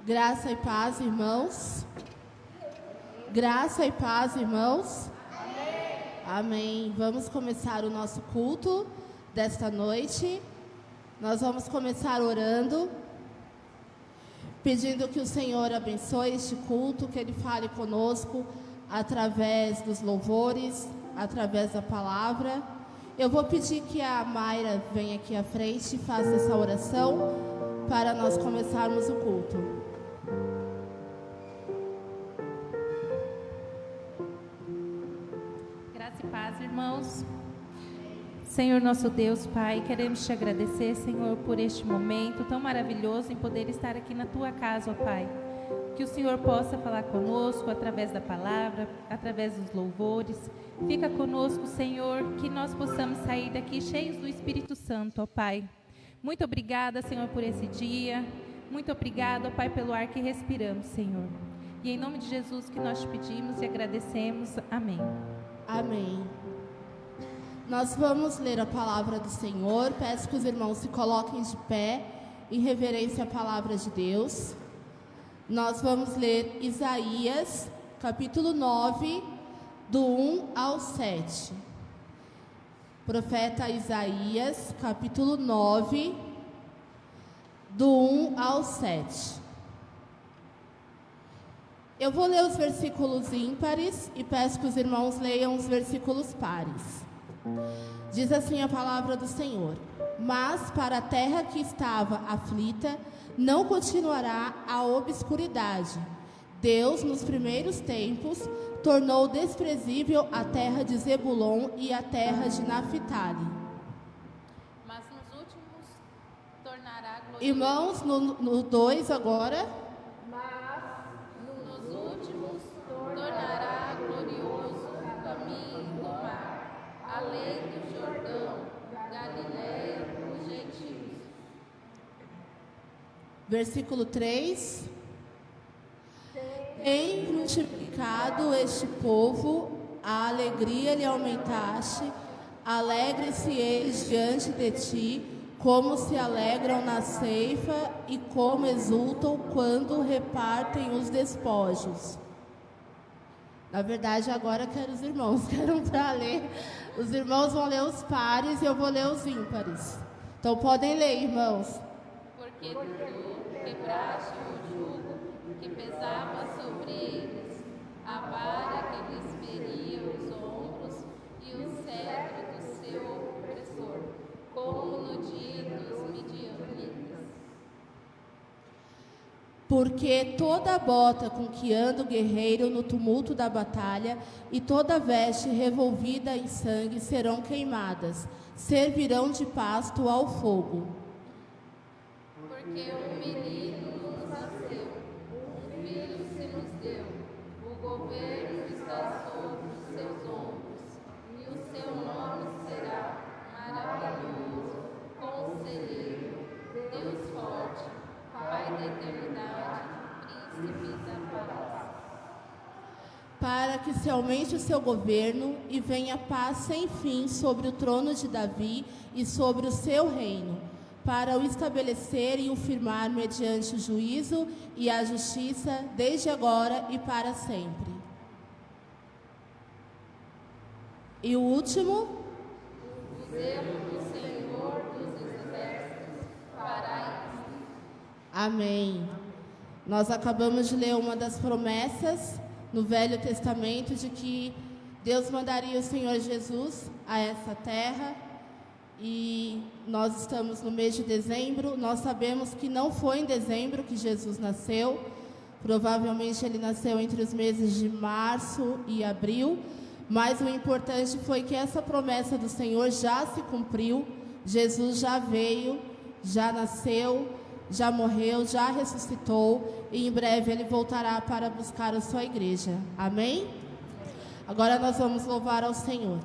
Graça e paz, irmãos. Graça e paz, irmãos. Amém. Amém. Vamos começar o nosso culto desta noite. Nós vamos começar orando, pedindo que o Senhor abençoe este culto, que Ele fale conosco através dos louvores, através da palavra. Eu vou pedir que a Mayra venha aqui à frente e faça essa oração para nós começarmos o culto. Irmãos, Senhor nosso Deus, Pai, queremos te agradecer, Senhor, por este momento tão maravilhoso em poder estar aqui na tua casa, ó Pai. Que o Senhor possa falar conosco através da palavra, através dos louvores. Fica conosco, Senhor, que nós possamos sair daqui cheios do Espírito Santo, ó Pai. Muito obrigada, Senhor, por esse dia. Muito obrigada, ó Pai, pelo ar que respiramos, Senhor. E em nome de Jesus que nós te pedimos e agradecemos. Amém. Amém. Nós vamos ler a palavra do Senhor. Peço que os irmãos se coloquem de pé em reverência à palavra de Deus. Nós vamos ler Isaías, capítulo 9, do 1 ao 7. Profeta Isaías, capítulo 9, do 1 ao 7. Eu vou ler os versículos ímpares e peço que os irmãos leiam os versículos pares. Diz assim a palavra do Senhor: Mas para a terra que estava aflita, não continuará a obscuridade. Deus, nos primeiros tempos, tornou desprezível a terra de Zebulon e a terra de Naphtali. Mas nos últimos tornará glorioso. Irmãos, no 2 agora. Nos últimos tornará glorioso o caminho do mar, além do Jordão, Galileia, os gentios. Versículo 3. Tem multiplicado este povo, a alegria lhe aumentaste, alegre-se eles diante de ti, como se alegram na ceifa e como exultam quando repartem os despojos. Na verdade, agora quero os irmãos, quero para ler. Os irmãos vão ler os pares e eu vou ler os ímpares. Então podem ler, irmãos. Porque tu quebraste o jugo que pesava sobre eles, a vara que lhes feria os ombros e o cetro do seu opressor, como no dia dos midianitas. Porque toda bota com que anda o guerreiro no tumulto da batalha e toda veste revolvida em sangue serão queimadas, servirão de pasto ao fogo. Porque um menino nos nasceu, um filho se nos deu, o governo está sobre os seus ombros, e o seu nome será maravilhoso, conselheiro, Deus forte, Pai da eternidade, príncipe da paz. Para que se aumente o seu governo e venha paz sem fim sobre o trono de Davi e sobre o seu reino, para o estabelecer e o firmar mediante o juízo e a justiça, desde agora e para sempre. E o último? Amém. Nós acabamos de ler uma das promessas no Velho Testamento de que Deus mandaria o Senhor Jesus a essa terra. E nós estamos no mês de dezembro. Nós sabemos que não foi em dezembro que Jesus nasceu. Provavelmente ele nasceu entre os meses de março e abril. Mas o importante foi que essa promessa do Senhor já se cumpriu. Jesus já veio, já nasceu, já morreu, já ressuscitou. E em breve ele voltará para buscar a sua igreja. Amém? Agora nós vamos louvar ao Senhor.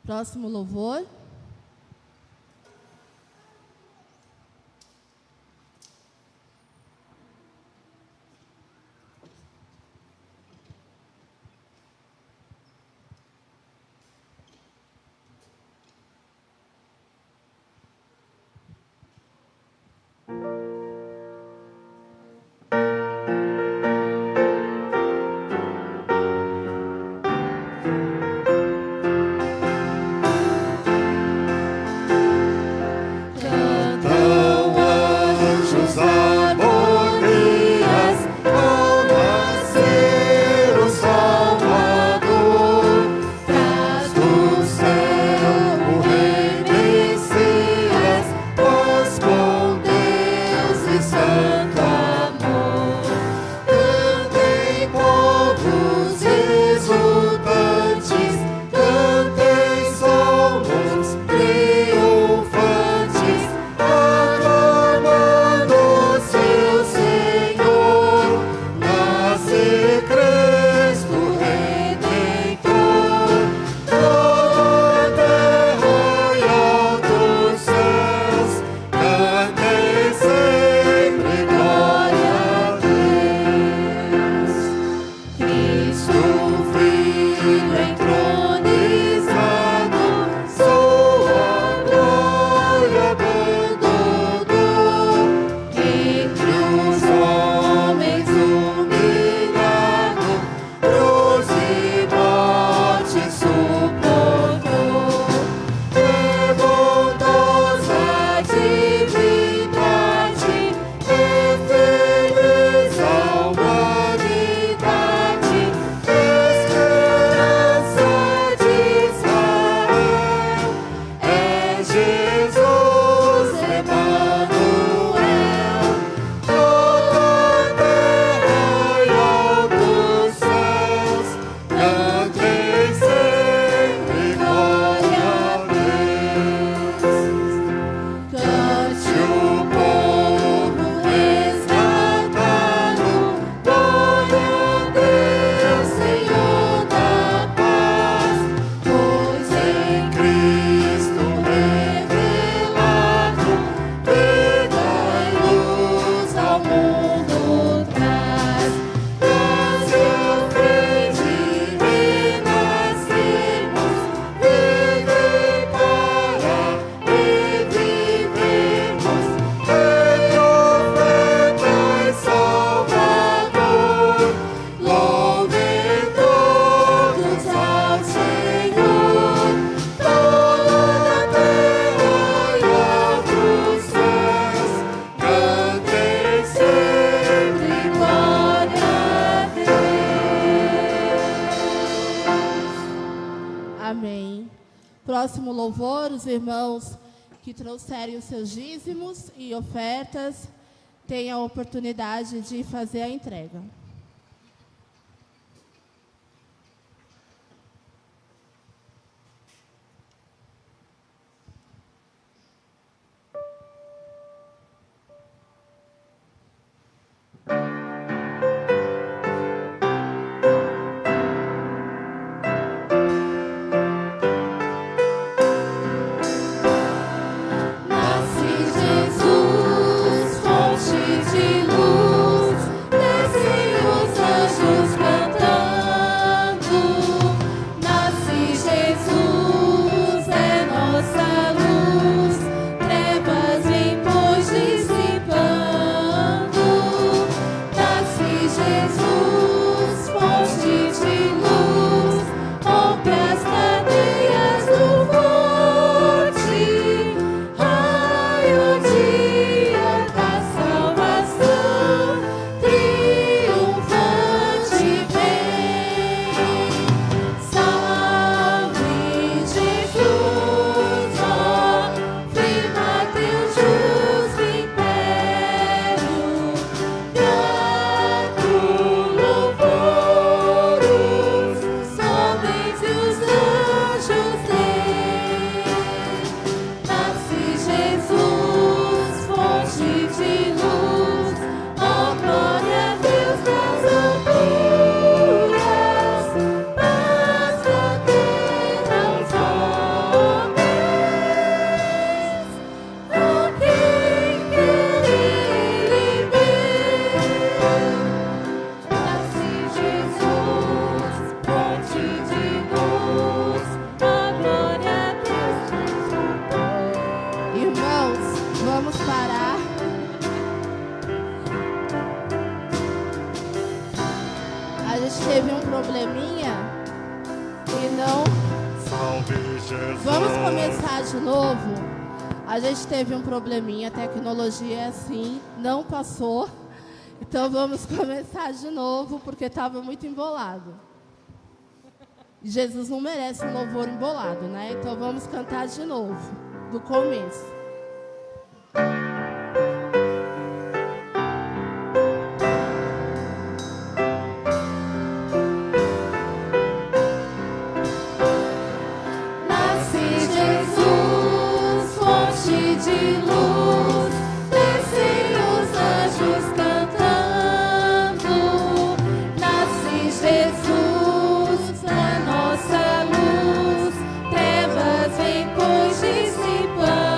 Próximo louvor. Próximo louvor, os irmãos que trouxerem os seus dízimos e ofertas têm a oportunidade de fazer a entrega. Nasce Jesus, fonte de luz, desce um probleminha e não... Salve Jesus. Vamos começar de novo. A gente teve um probleminha, a tecnologia é assim, não passou. Então vamos começar de novo, porque estava muito embolado. Jesus não merece um louvor embolado, né? Então vamos cantar de novo, do começo. De luz, descem os anjos cantando. Nasce Jesus, a nossa luz, trevas vem pois dissipando.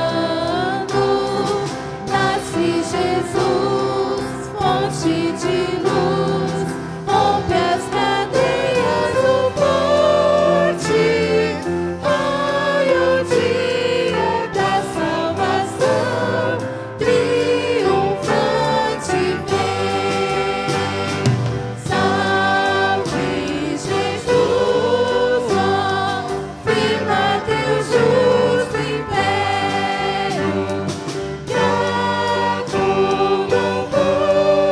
Nasce Jesus, fonte de luz, rompe as cadeias do forte. Ai, o dia da salvação triunfante vem. Salve Jesus, ó, firma teu justo império. Grato louvores,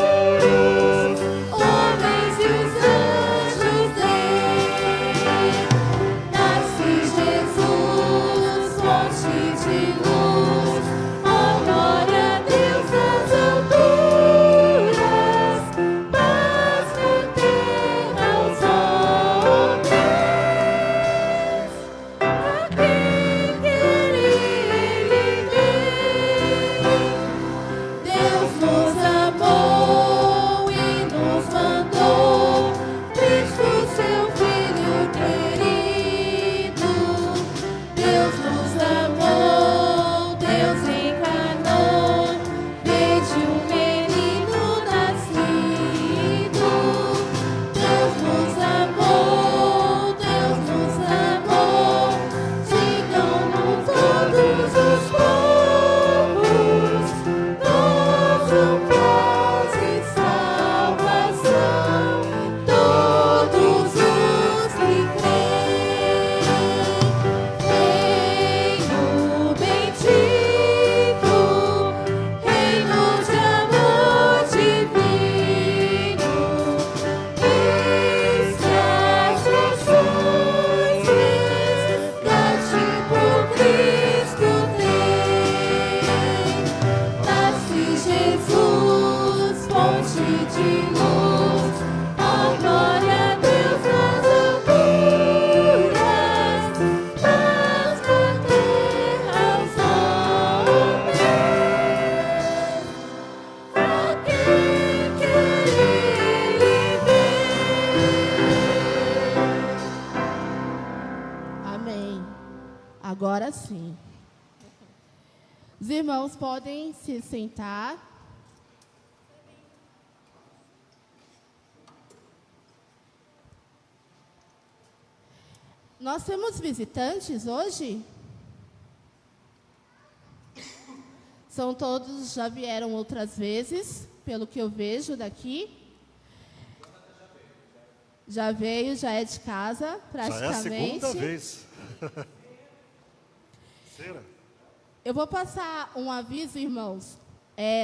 homens e os anjos vêm. Nasce Jesus, fonte de luz, ó glória a Deus nas alturas, paz na terra aos homens. A quem quer Ele ver? Deus nos amou e nos mandou Cristo, seu Filho querido. Deus nos amou, Deus encarnou, vede um menino nascido. Deus nos amou, digam-no todos os povos, dão paz e salvação, todos os que creem. Reino bendito, reino de amor divino, estas nações resgate por Cristo tem. Nasce Jesus, fonte de luz, ó glória a Deus nas alturas, paz na terra aos homens. A quem quer Ele ver? Amém. Agora sim. Os irmãos podem se sentar. Nós temos visitantes hoje? São todos, já vieram outras vezes, pelo que eu vejo daqui. Já veio, já é de casa, Já é a praticamente. segunda vez. Será? Eu vou passar um aviso, irmãos.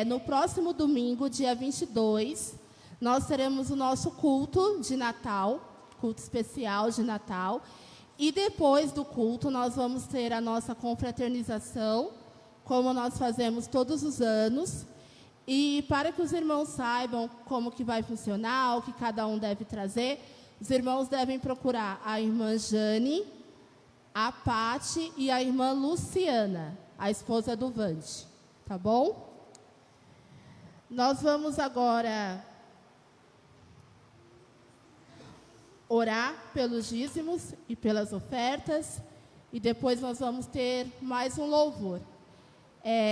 No próximo domingo, dia 22, nós teremos o nosso culto de Natal, culto especial de Natal. E depois do culto, nós vamos ter a nossa confraternização, como nós fazemos todos os anos. E para que os irmãos saibam como que vai funcionar, o que cada um deve trazer, os irmãos devem procurar a irmã Jane, a Pati e a irmã Luciana, a esposa do Vande, tá bom? Nós vamos agora orar pelos dízimos e pelas ofertas, e depois nós vamos ter mais um louvor.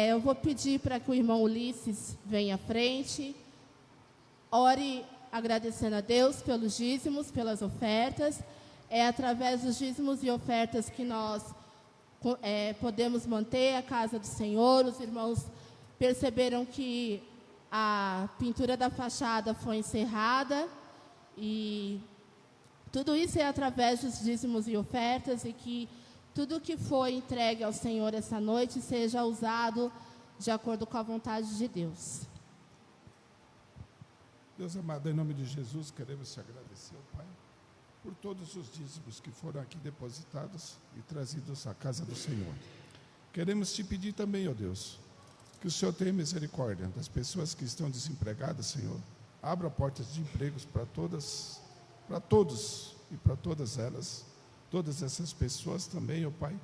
Eu vou pedir para que o irmão Ulisses venha à frente, ore agradecendo a Deus pelos dízimos, pelas ofertas. É através dos dízimos e ofertas que nós podemos manter a casa do Senhor. Os irmãos perceberam que a pintura da fachada foi encerrada e Tudo isso é através dos dízimos e ofertas, e que tudo que foi entregue ao Senhor essa noite seja usado de acordo com a vontade de Deus. Deus amado, em nome de Jesus, queremos te agradecer, Pai, por todos os dízimos que foram aqui depositados e trazidos à casa do Senhor. Queremos te pedir também, ó Deus, que o Senhor tenha misericórdia das pessoas que estão desempregadas, Senhor. Abra portas de empregos para todos e para todas elas, todas essas pessoas também, ó Pai,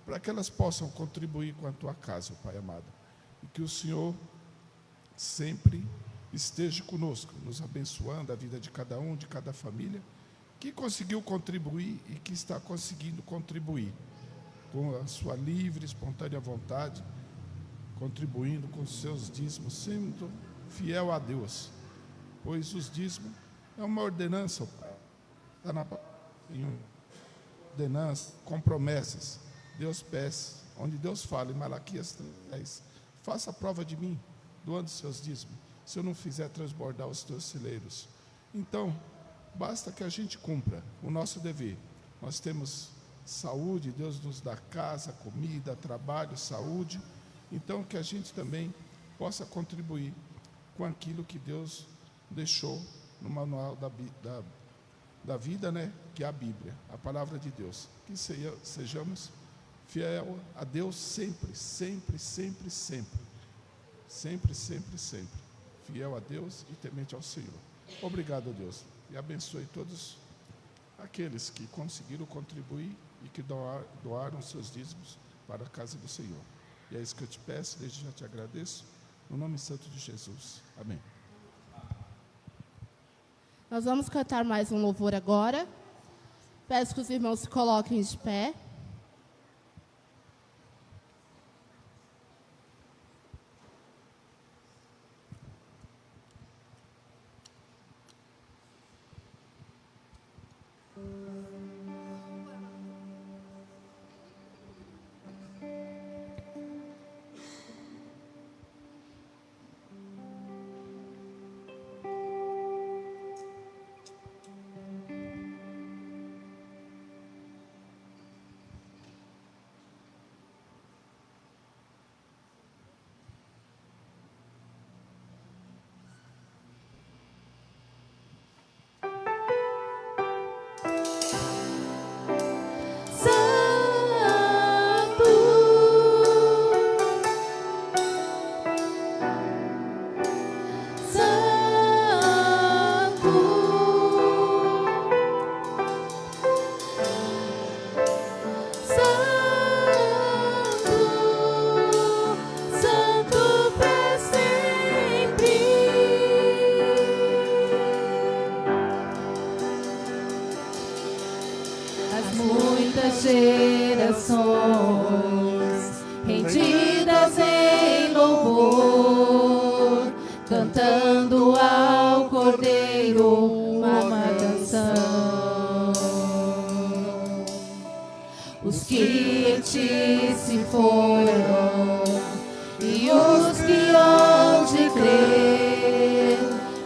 para que elas possam contribuir com a tua casa, ó Pai amado. E que o Senhor sempre esteja conosco, nos abençoando a vida de cada um, de cada família, que conseguiu contribuir e que está conseguindo contribuir com a sua livre, espontânea vontade, contribuindo com os seus dízimos, sendo fiel a Deus, pois os dízimos é uma ordenança, Pai. Está na ordenança, com promessas. Deus peça, onde Deus fala em Malaquias 3, faça a prova de mim, doando seus dízimos, se eu não fizer transbordar os teus celeiros. Então, basta que a gente cumpra o nosso dever. Nós temos saúde, Deus nos dá casa, comida, trabalho, saúde. Então, que a gente também possa contribuir com aquilo que Deus deixou no manual da vida, né? Que é a Bíblia, a palavra de Deus. Que sejamos fiel a Deus sempre, sempre, sempre, sempre. Sempre, sempre, sempre. Fiel a Deus e temente ao Senhor. Obrigado, Deus. E abençoe todos aqueles que conseguiram contribuir e que doaram seus dízimos para a casa do Senhor. E é isso que eu te peço, desde já te agradeço, no nome santo de Jesus. Amém. Nós vamos cantar mais um louvor agora. Peço que os irmãos se coloquem de pé. Rendidas em louvor, cantando ao Cordeiro uma canção. Os que em ti se foram e os que hão de crer,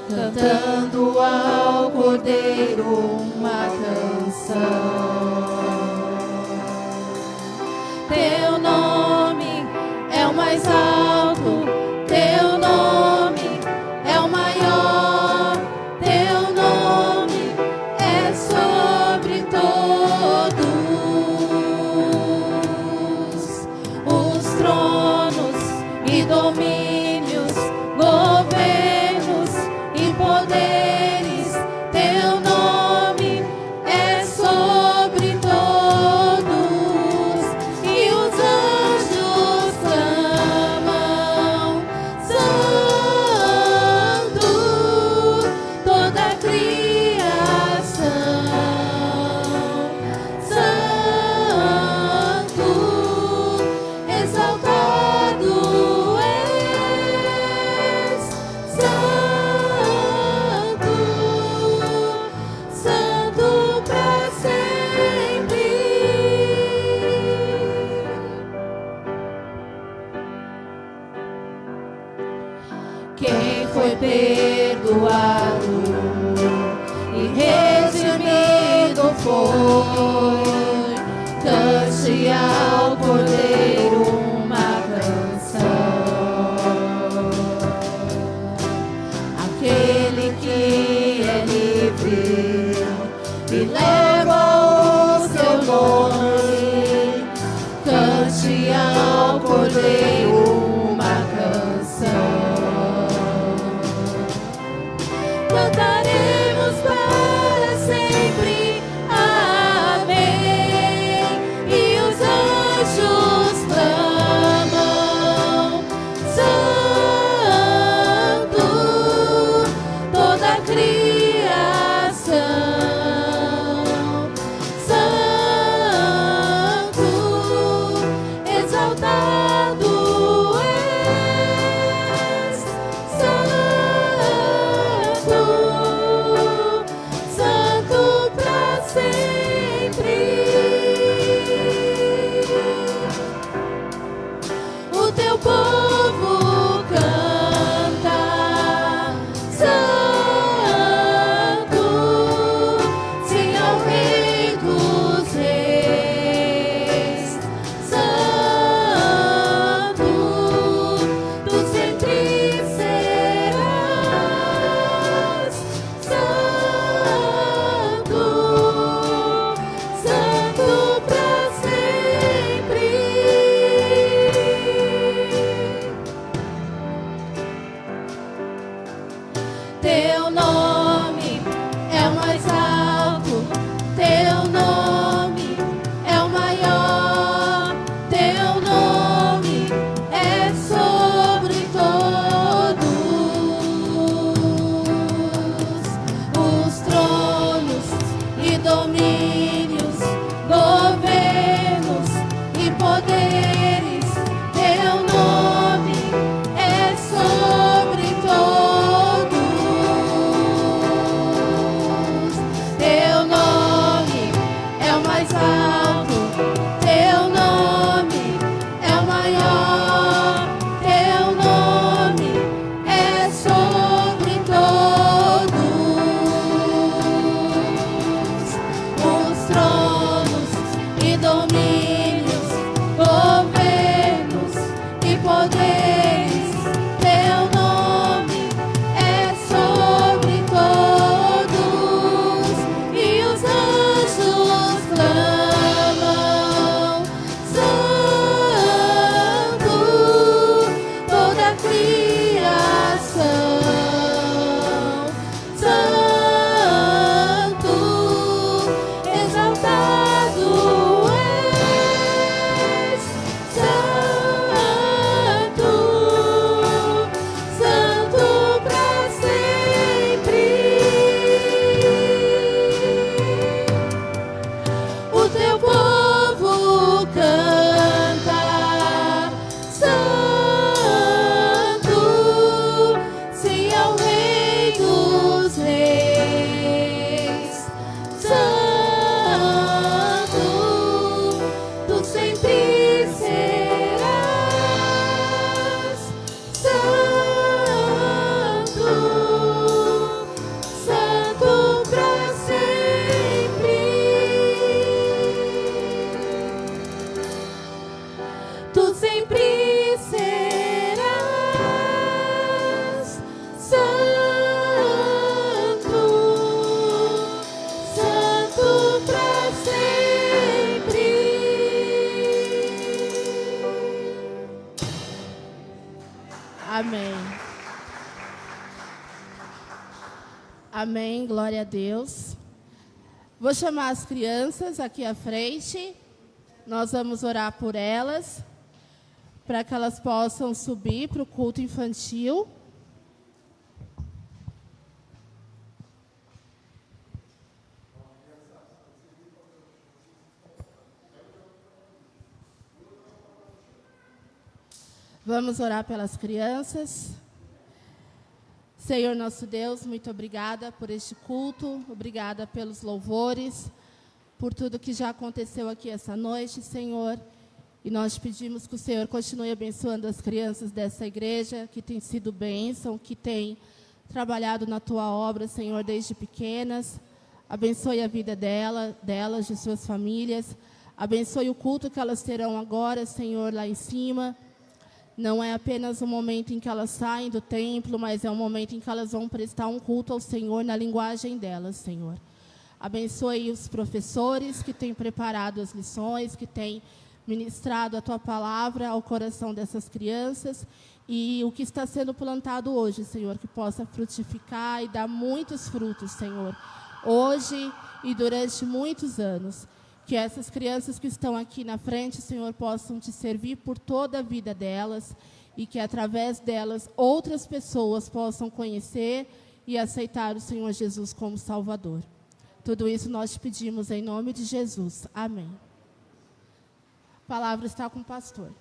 cantando ao Cordeiro uma canção. Teu nome é o mais alto, teu nome é o maior, teu nome é sobre todos os tronos e domínios, governos e poderes. Teu nome é sobre todos. E os anjos clamam. nome, cante ao Cordeiro uma canção. Cantaremos para sempre, amém. E os anjos clamam, santo, toda a criação, santo, exaltado és, santo, santo pra sempre. O teu povo canta, santo, sim ao Rei dos Reis, santo, tu sempre serás, santo, santo pra sempre. Teu nome é o mais alto, teu nome é o maior, teu nome é sobre todos os tronos e domínios, governos e poderes. Teu nome é sobre todos. Teu nome é o mais alto, teu nome é o maior, teu nome é sobre todos os tronos e domínios, governos e poderes. Teu nome é sobre todos, e os anjos clamam, santo, toda a criação, santo, exaltado és, santo, santo pra sempre. O teu povo canta, santo, sim ao Rei dos Reis, santo, tu sempre serás, santo, santo pra sempre. Tu sempre serás, santo, santo pra sempre. Amém. Amém, glória a Deus. Vou chamar as crianças aqui à frente. Nós vamos orar por elas, para que elas possam subir para o culto infantil. Vamos orar pelas crianças. Senhor nosso Deus, muito obrigada por este culto, obrigada pelos louvores, por tudo que já aconteceu aqui essa noite, Senhor. E nós pedimos que o Senhor continue abençoando as crianças dessa igreja, que tem sido bênção, que tem trabalhado na Tua obra, Senhor, desde pequenas. Abençoe a vida delas, de suas famílias. Abençoe o culto que elas terão agora, Senhor, lá em cima. Não é apenas um momento em que elas saem do templo, mas é um momento em que elas vão prestar um culto ao Senhor na linguagem delas, Senhor. Abençoe os professores que têm preparado as lições, que têm ministrado a Tua palavra ao coração dessas crianças. E o que está sendo plantado hoje, Senhor, que possa frutificar e dar muitos frutos, Senhor, hoje e durante muitos anos. Que essas crianças que estão aqui na frente, Senhor, possam Te servir por toda a vida delas e que, através delas, outras pessoas possam conhecer e aceitar o Senhor Jesus como Salvador. Tudo isso nós Te pedimos em nome de Jesus. Amém. A palavra está com o pastor.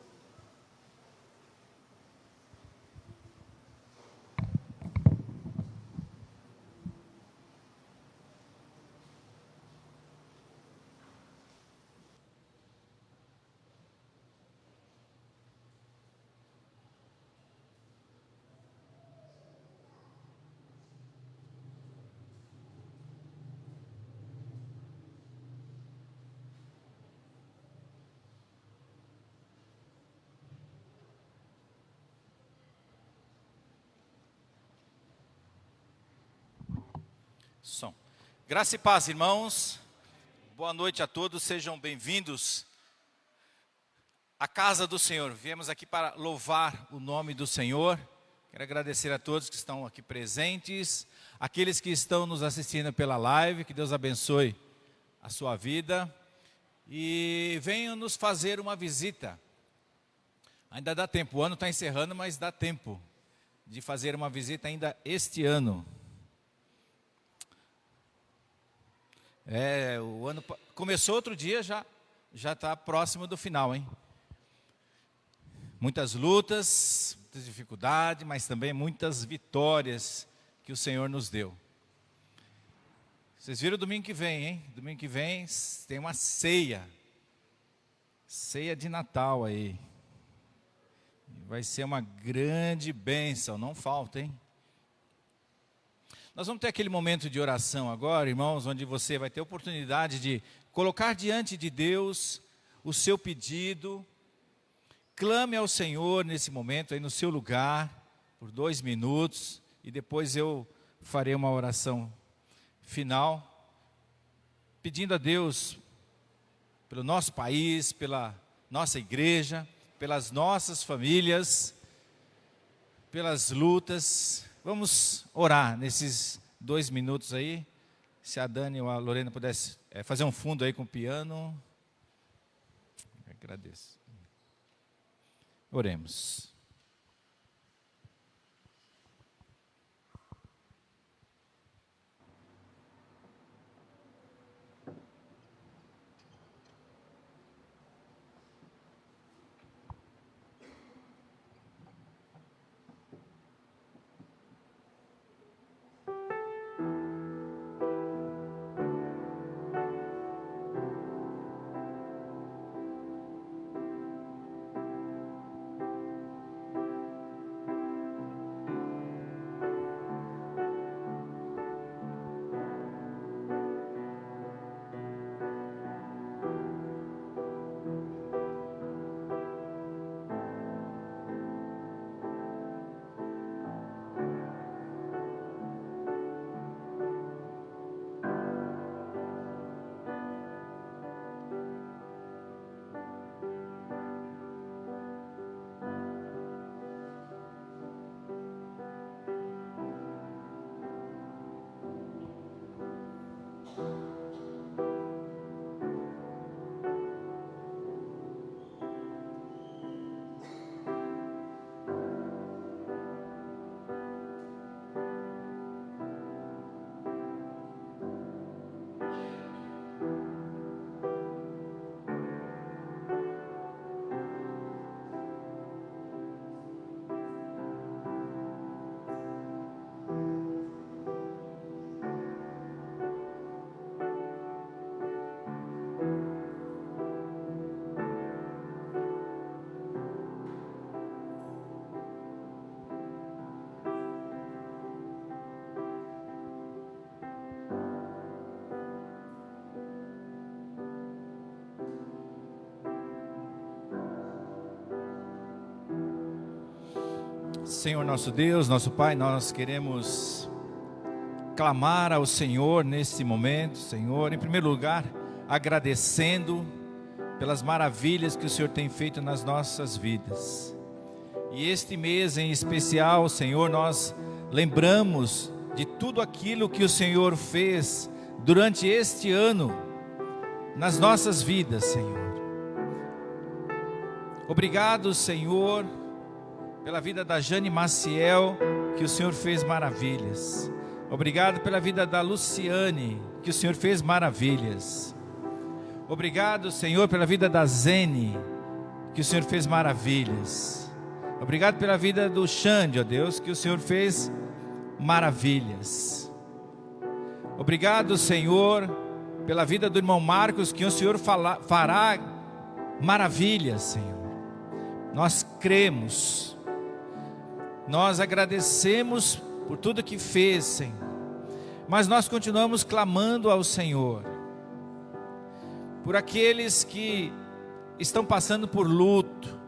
Som. Graça e paz, irmãos. Boa noite a todos, sejam bem-vindos à casa do Senhor. Viemos aqui para louvar o nome do Senhor. Quero agradecer a todos que estão aqui presentes, aqueles que estão nos assistindo pela live, que Deus abençoe a sua vida. E venham nos fazer uma visita. Ainda dá tempo, o ano está encerrando, mas dá tempo de fazer uma visita ainda este ano. O ano começou outro dia, já está próximo do final, hein? Muitas lutas, muitas dificuldades, mas também muitas vitórias que o Senhor nos deu. Vocês viram domingo que vem, hein? Domingo que vem tem uma ceia de Natal aí. Vai ser uma grande bênção, não falta, hein? Nós vamos ter aquele momento de oração agora, irmãos, onde você vai ter oportunidade de colocar diante de Deus o seu pedido. Clame ao Senhor nesse momento, aí no seu lugar, por 2 minutos, e depois eu farei uma oração final, pedindo a Deus pelo nosso país, pela nossa igreja, pelas nossas famílias, pelas lutas. Vamos orar nesses 2 minutos aí. Se a Dani ou a Lorena pudesse fazer um fundo aí com o piano. Agradeço. Oremos. Senhor nosso Deus, nosso Pai, nós queremos clamar ao Senhor nesse momento, Senhor, em primeiro lugar, agradecendo pelas maravilhas que o Senhor tem feito nas nossas vidas. E este mês em especial, Senhor, nós lembramos de tudo aquilo que o Senhor fez durante este ano nas nossas vidas, Senhor. Obrigado, Senhor, pela vida da Jane Maciel, que o Senhor fez maravilhas. Obrigado pela vida da Luciane, que o Senhor fez maravilhas. Obrigado, Senhor, pela vida da Zene, que o Senhor fez maravilhas. Obrigado pela vida do Xande, ó Deus, que o Senhor fez maravilhas. Obrigado, Senhor, pela vida do irmão Marcos, que o Senhor fará maravilhas, Senhor. Nós cremos, nós agradecemos por tudo que fez, Senhor, mas nós continuamos clamando ao Senhor, por aqueles que estão passando por luto,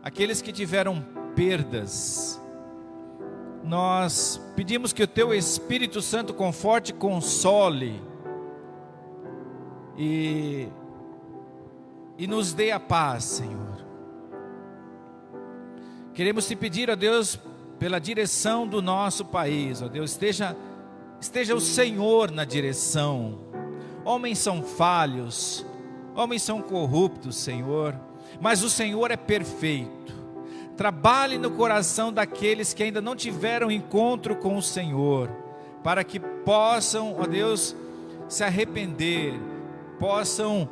aqueles que tiveram perdas. Nós pedimos que o Teu Espírito Santo conforte e console, e nos dê a paz, Senhor. Queremos Te pedir, ó Deus, pela direção do nosso país, ó Deus, esteja o Senhor na direção. Homens são falhos, homens são corruptos, Senhor, mas o Senhor é perfeito. Trabalhe no coração daqueles que ainda não tiveram encontro com o Senhor, para que possam, ó Deus, se arrepender, possam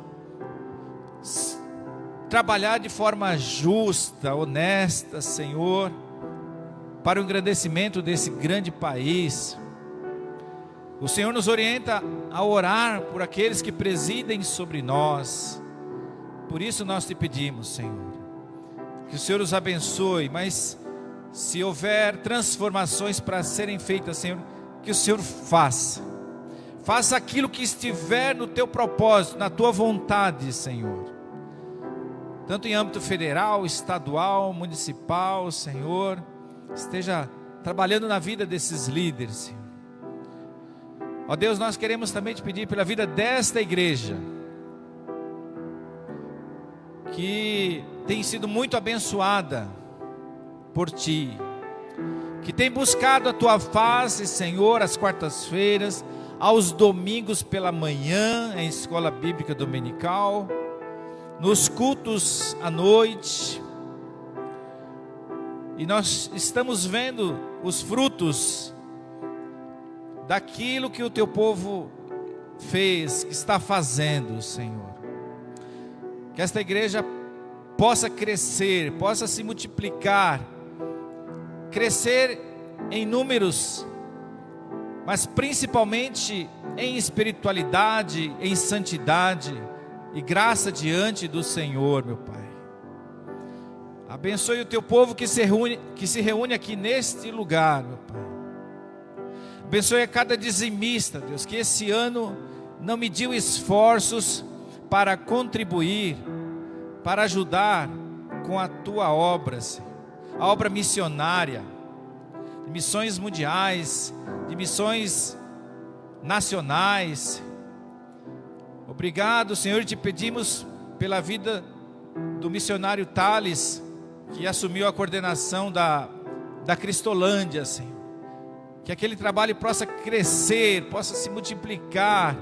trabalhar de forma justa, honesta, Senhor, para o engrandecimento desse grande país. O Senhor nos orienta a orar por aqueles que presidem sobre nós. Por isso nós Te pedimos, Senhor, que o Senhor os abençoe, mas se houver transformações para serem feitas, Senhor, que o Senhor faça aquilo que estiver no Teu propósito, na Tua vontade, Senhor, tanto em âmbito federal, estadual, municipal, Senhor, esteja trabalhando na vida desses líderes, Senhor. Ó Deus, nós queremos também Te pedir pela vida desta igreja, que tem sido muito abençoada por Ti, que tem buscado a Tua face, Senhor, às quartas-feiras, aos domingos pela manhã, em escola bíblica dominical, nos cultos à noite, e nós estamos vendo os frutos daquilo que o Teu povo fez, que está fazendo, Senhor. Que esta igreja possa crescer, possa se multiplicar, crescer em números, mas principalmente em espiritualidade, em santidade e graça diante do Senhor, meu Pai. Abençoe o Teu povo que se reúne aqui neste lugar, meu Pai. Abençoe a cada dizimista, Deus, que esse ano não mediu esforços para contribuir, para ajudar com a Tua obra, Senhor. A obra missionária, de missões mundiais, de missões nacionais. Obrigado, Senhor, Te pedimos pela vida do missionário Thales, que assumiu a coordenação da Cristolândia, Senhor. Que aquele trabalho possa crescer, possa se multiplicar,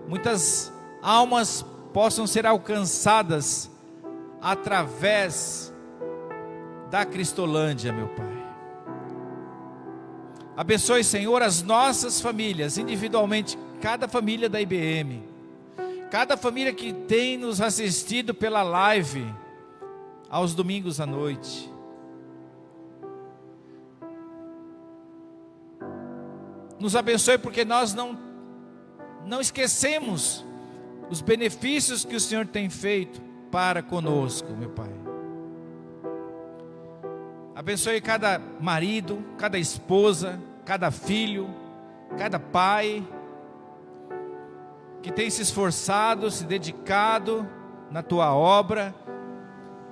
muitas almas possam ser alcançadas através da Cristolândia, meu Pai. Abençoe, Senhor, as nossas famílias, individualmente, cada família da IBM, cada família que tem nos assistido pela live, aos domingos à noite. Nos abençoe, porque nós não esquecemos os benefícios que o Senhor tem feito para conosco, meu Pai. Abençoe cada marido, cada esposa, cada filho, cada pai, que tem se esforçado, se dedicado na Tua obra,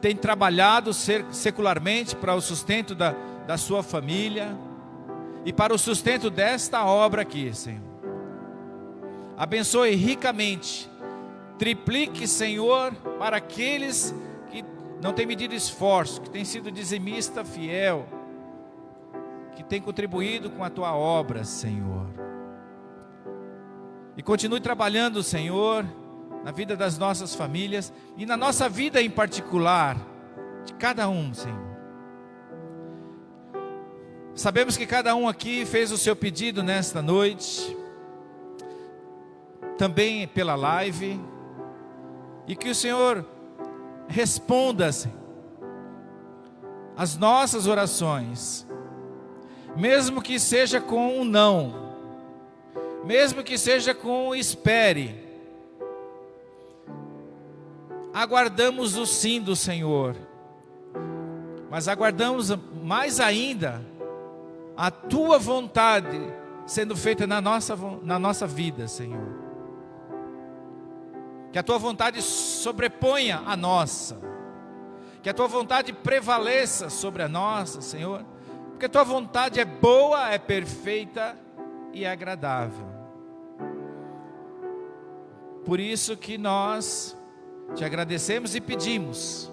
tem trabalhado secularmente para o sustento da sua família, e para o sustento desta obra aqui, Senhor. Abençoe ricamente. Triplique, Senhor, para aqueles que não têm medido esforço, que têm sido dizimista fiel, que têm contribuído com a Tua obra, Senhor. E continue trabalhando, Senhor, na vida das nossas famílias e na nossa vida em particular, de cada um, Senhor. Sabemos que cada um aqui fez o seu pedido nesta noite, também pela live, e que o Senhor responda, Senhor, as nossas orações, mesmo que seja com um não, mesmo que seja com um espere. Aguardamos o sim do Senhor, mas aguardamos mais ainda a Tua vontade sendo feita na nossa vida, Senhor. Que a Tua vontade sobreponha a nossa, que a Tua vontade prevaleça sobre a nossa, Senhor, porque a Tua vontade é boa, é perfeita e é agradável. Por isso que nós Te agradecemos e pedimos,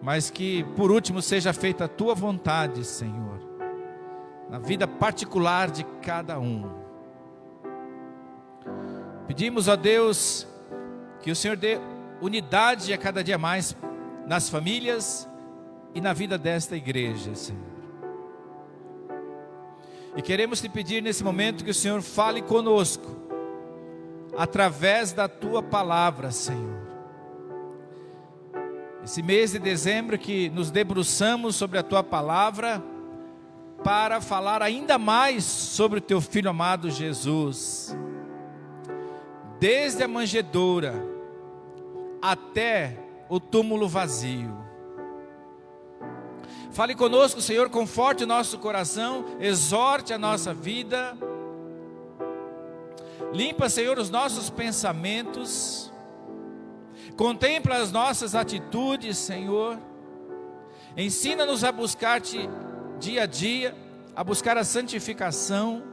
mas que por último seja feita a Tua vontade, Senhor, na vida particular de cada um. Pedimos a Deus que o Senhor dê unidade a cada dia mais nas famílias e na vida desta igreja, Senhor. E queremos Te pedir nesse momento que o Senhor fale conosco através da Tua palavra, Senhor. Esse mês de dezembro que nos debruçamos sobre a Tua palavra para falar ainda mais sobre o Teu Filho amado Jesus, desde a manjedoura até o túmulo vazio. Fale conosco, Senhor, conforte o nosso coração, exorte a nossa vida. Limpa, Senhor, os nossos pensamentos, contempla as nossas atitudes, Senhor. Ensina-nos a buscar-Te dia a dia, a buscar a santificação,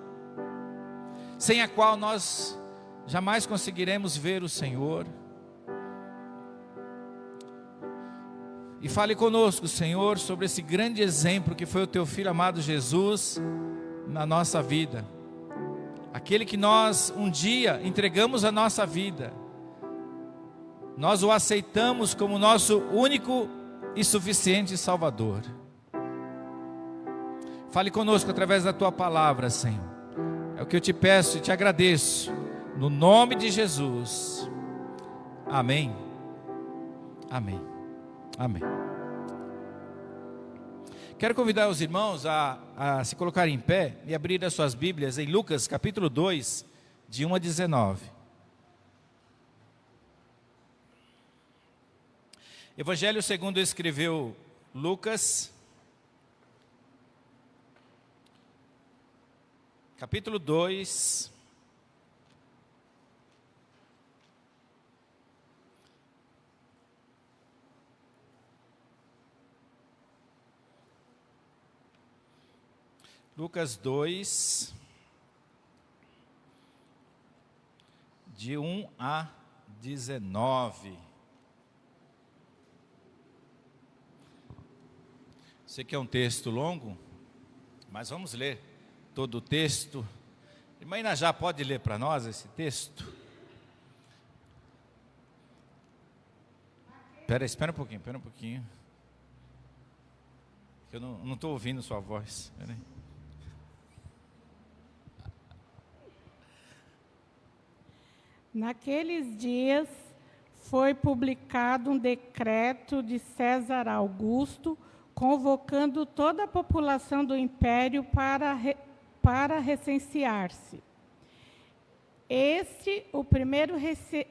sem a qual nós jamais conseguiremos ver o Senhor. E fale conosco, Senhor, sobre esse grande exemplo que foi o Teu Filho amado Jesus na nossa vida. Aquele que nós um dia entregamos a nossa vida, nós o aceitamos como nosso único e suficiente Salvador. Fale conosco através da Tua palavra, Senhor. É o que eu Te peço e Te agradeço, no nome de Jesus. Amém. Amém. Amém. Quero convidar os irmãos a se colocarem em pé e abrir as suas Bíblias em Lucas capítulo 2, de 1 a 19. Evangelho segundo escreveu Lucas, capítulo 2, Lucas 2, de 1 a 19. Sei que é um texto longo, mas vamos ler todo o texto. Irmã Inajá, pode ler para nós esse texto? Espera um pouquinho. Eu não estou ouvindo sua voz. Espera aí. Naqueles dias foi publicado um decreto de César Augusto, convocando toda a população do império para recensear-se. O primeiro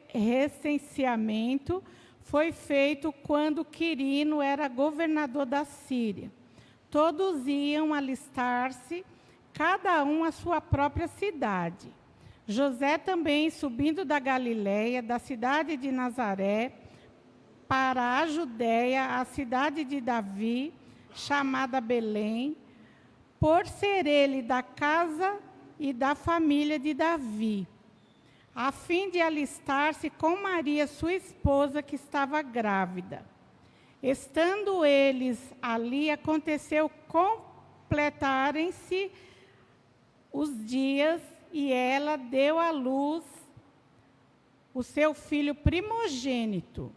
recenseamento foi feito quando Quirino era governador da Síria. Todos iam alistar-se, cada um à sua própria cidade. José também, subindo da Galiléia, da cidade de Nazaré, para a Judéia, a cidade de Davi, chamada Belém, por ser ele da casa e da família de Davi, a fim de alistar-se com Maria, sua esposa, que estava grávida. Estando eles ali, aconteceu completarem-se os dias, e ela deu à luz o seu filho primogênito.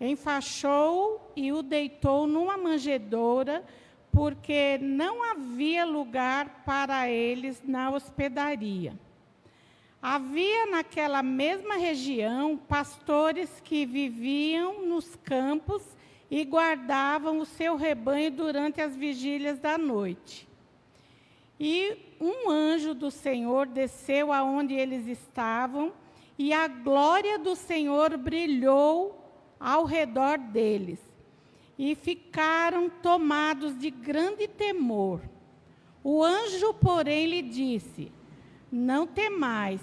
Enfaixou-o e o deitou numa manjedoura, porque não havia lugar para eles na hospedaria. Havia naquela mesma região pastores que viviam nos campos e guardavam o seu rebanho durante as vigílias da noite. E um anjo do Senhor desceu aonde eles estavam, e a glória do Senhor brilhou ao redor deles, e ficaram tomados de grande temor. O anjo, porém, lhe disse: não temais,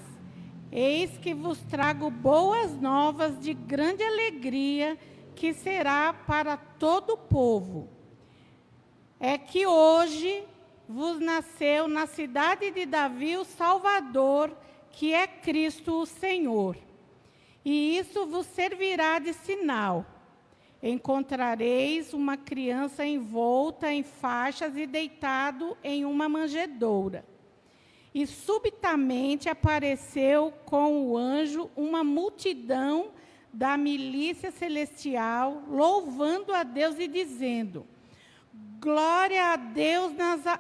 eis que vos trago boas novas de grande alegria, que será para todo o povo. É que hoje vos nasceu na cidade de Davi o Salvador, que é Cristo o Senhor. E isso vos servirá de sinal. Encontrareis uma criança envolta em faixas e deitado em uma manjedoura. E subitamente apareceu com o anjo uma multidão da milícia celestial, louvando a Deus e dizendo: glória a Deus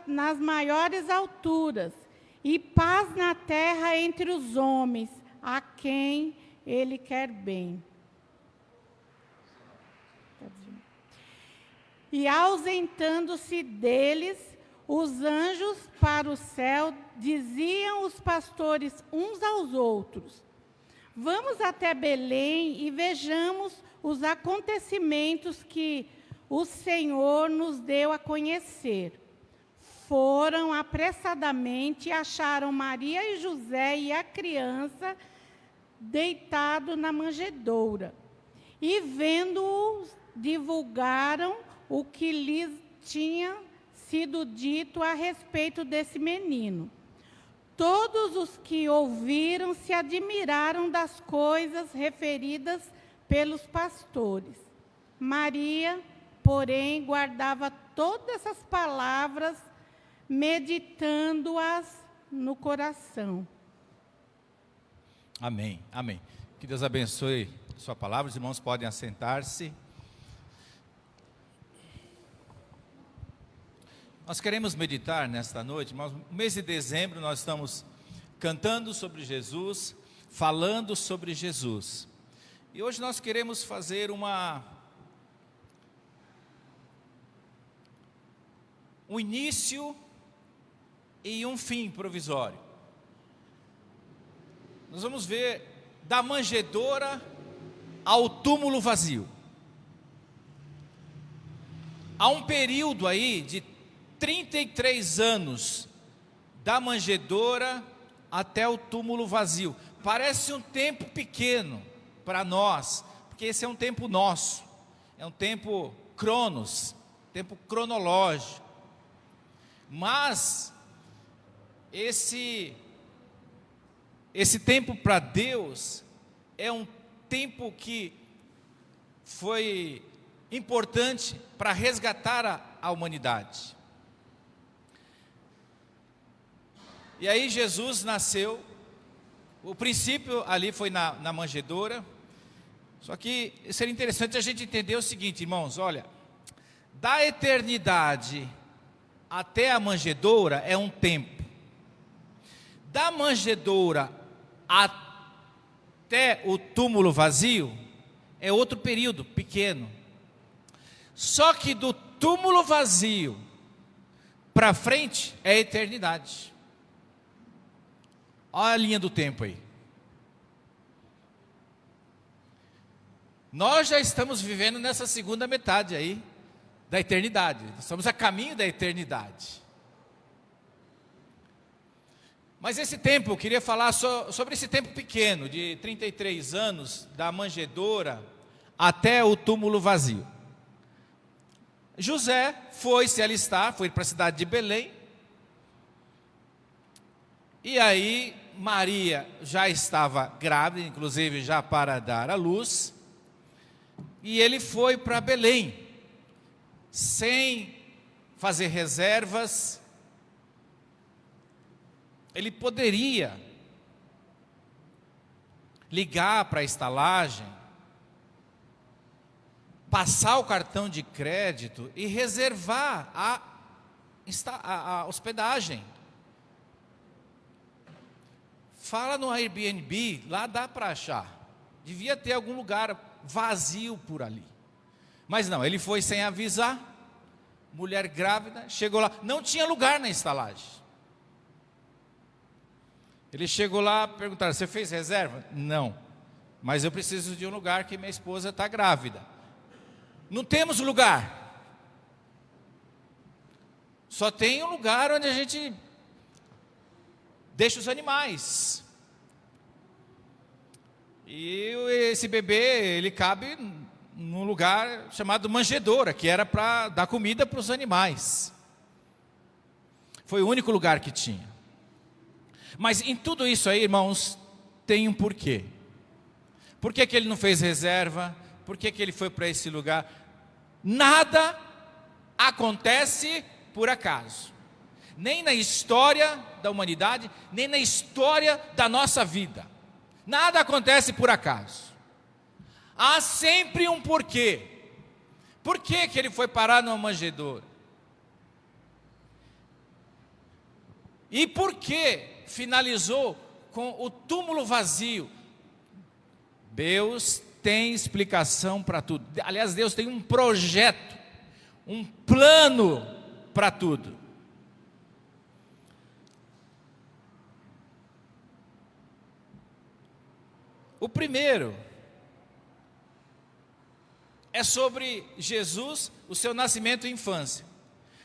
nas maiores alturas, e paz na terra entre os homens, a quem Ele quer bem. E ausentando-se deles, os anjos para o céu, diziam os pastores uns aos outros: vamos até Belém e vejamos os acontecimentos que o Senhor nos deu a conhecer. Foram apressadamente e acharam Maria e José e a criança deitado na manjedoura. E vendo-os, divulgaram o que lhes tinha sido dito a respeito desse menino. Todos os que ouviram se admiraram das coisas referidas pelos pastores. Maria, porém, guardava todas essas palavras, meditando-as no coração. Amém, amém. Que Deus abençoe a sua palavra. Os irmãos podem assentar-se. Nós queremos meditar nesta noite, mas no mês de dezembro nós estamos cantando sobre Jesus, falando sobre Jesus. E hoje nós queremos fazer um início e um fim provisório. Nós vamos ver da manjedoura ao túmulo vazio. Há um período aí de 33 anos da manjedoura até o túmulo vazio. Parece um tempo pequeno para nós, porque esse é um tempo nosso, é um tempo cronos, tempo cronológico. Mas esse tempo para Deus é um tempo que foi importante para resgatar a humanidade. E aí Jesus nasceu, o princípio ali foi na manjedoura. Só que seria interessante a gente entender o seguinte, irmãos, olha, da eternidade até a manjedoura é um tempo. Da manjedoura até o túmulo vazio é outro período pequeno. Só que do túmulo vazio para frente é a eternidade. Olha a linha do tempo aí. Nós já estamos vivendo nessa segunda metade aí da eternidade. Estamos a caminho da eternidade. Mas esse tempo, eu queria falar sobre esse tempo pequeno, de 33 anos, da manjedoura até o túmulo vazio. José foi se alistar, foi para a cidade de Belém. E aí Maria já estava grávida, inclusive já para dar à luz, e ele foi para Belém, sem fazer reservas. Ele poderia ligar para a estalagem, passar o cartão de crédito e reservar a hospedagem. Fala no Airbnb, lá dá para achar. Devia ter algum lugar vazio por ali. Mas não, ele foi sem avisar. Mulher grávida, chegou lá, não tinha lugar na estalagem. Ele chegou lá, perguntaram: você fez reserva? Não, mas eu preciso de um lugar que minha esposa está grávida. Não temos lugar. Só tem um lugar onde a gente deixa os animais. E esse bebê, ele cabe num lugar chamado manjedoura, que era para dar comida para os animais. Foi o único lugar que tinha. Mas em tudo isso aí, irmãos, tem um porquê. Por que ele não fez reserva? Por que ele foi para esse lugar? Nada acontece por acaso. Nem na história da humanidade, nem na história da nossa vida. Nada acontece por acaso. Há sempre um porquê. Por que ele foi parar numa manjedoura? E por que finalizou com o túmulo vazio? Deus tem explicação para tudo. Aliás, Deus tem um projeto, um plano para tudo. O primeiro é sobre Jesus, o seu nascimento e infância.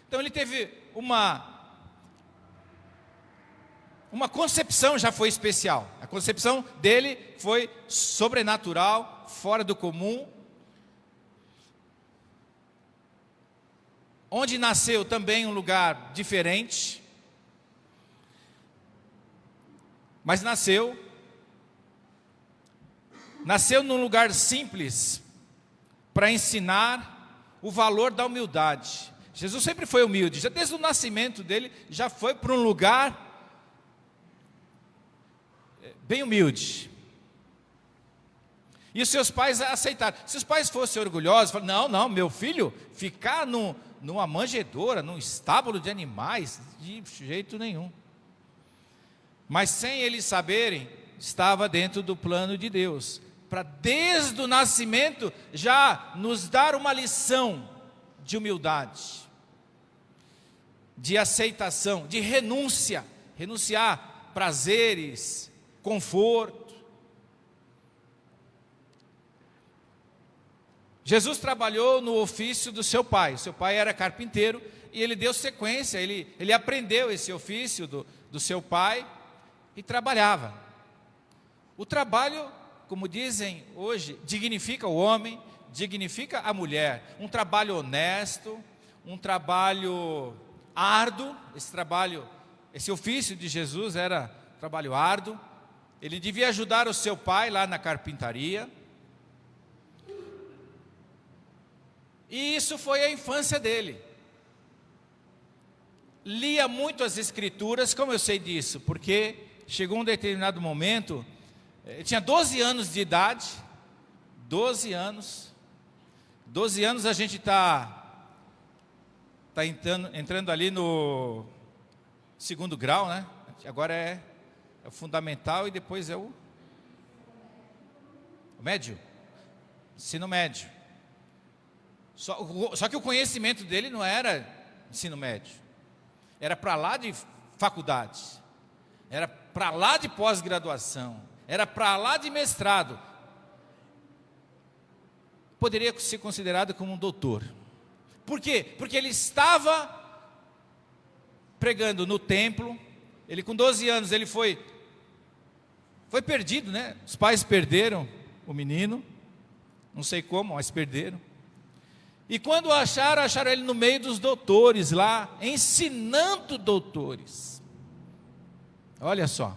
Então ele teve uma concepção, já foi especial. A concepção dele foi sobrenatural, fora do comum. Onde nasceu também um lugar diferente. Mas nasceu num lugar simples, para ensinar o valor da humildade. Jesus sempre foi humilde, já desde o nascimento dele, já foi para um lugar bem humilde. E os seus pais aceitaram. Se os pais fossem orgulhosos, falaram: não, meu filho ficar numa manjedoura, num estábulo de animais, de jeito nenhum. Mas sem eles saberem, estava dentro do plano de Deus, para desde o nascimento já nos dar uma lição de humildade, de aceitação, de renunciar prazeres, conforto. Jesus trabalhou no ofício do seu pai. Seu pai era carpinteiro e ele deu sequência, ele aprendeu esse ofício do seu pai e trabalhava. O trabalho, como dizem hoje, dignifica o homem, dignifica a mulher. Um trabalho honesto, um trabalho árduo. Esse ofício de Jesus era trabalho árduo. Ele devia ajudar o seu pai lá na carpintaria. E isso foi a infância dele. Lia muito as escrituras. Como eu sei disso? Porque chegou um determinado momento, ele tinha 12 anos de idade. 12 anos. 12 anos a gente está entrando ali no segundo grau, né? Agora é o fundamental e depois é o médio. Ensino médio. Só que o conhecimento dele não era ensino médio. Era para lá de faculdade. Era para lá de pós-graduação. Era para lá de mestrado. Poderia ser considerado como um doutor. Por quê? Porque ele estava pregando no templo. Ele com 12 anos, ele foi perdido, né? Os pais perderam o menino. Não sei como, mas perderam. E quando acharam ele no meio dos doutores lá, ensinando doutores. Olha só.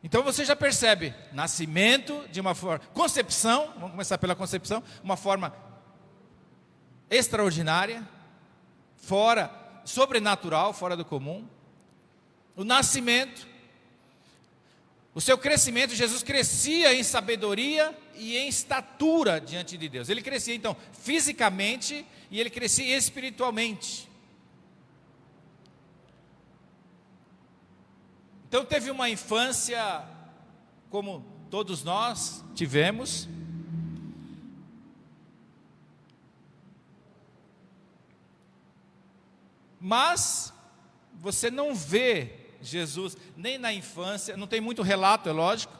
Então você já percebe, nascimento de uma forma, concepção, vamos começar pela concepção, uma forma extraordinária, sobrenatural, fora do comum. O nascimento, o seu crescimento, Jesus crescia em sabedoria e em estatura diante de Deus. Ele crescia então fisicamente e ele crescia espiritualmente. Então teve uma infância como todos nós tivemos. Mas você não vê Jesus nem na infância, não tem muito relato, é lógico.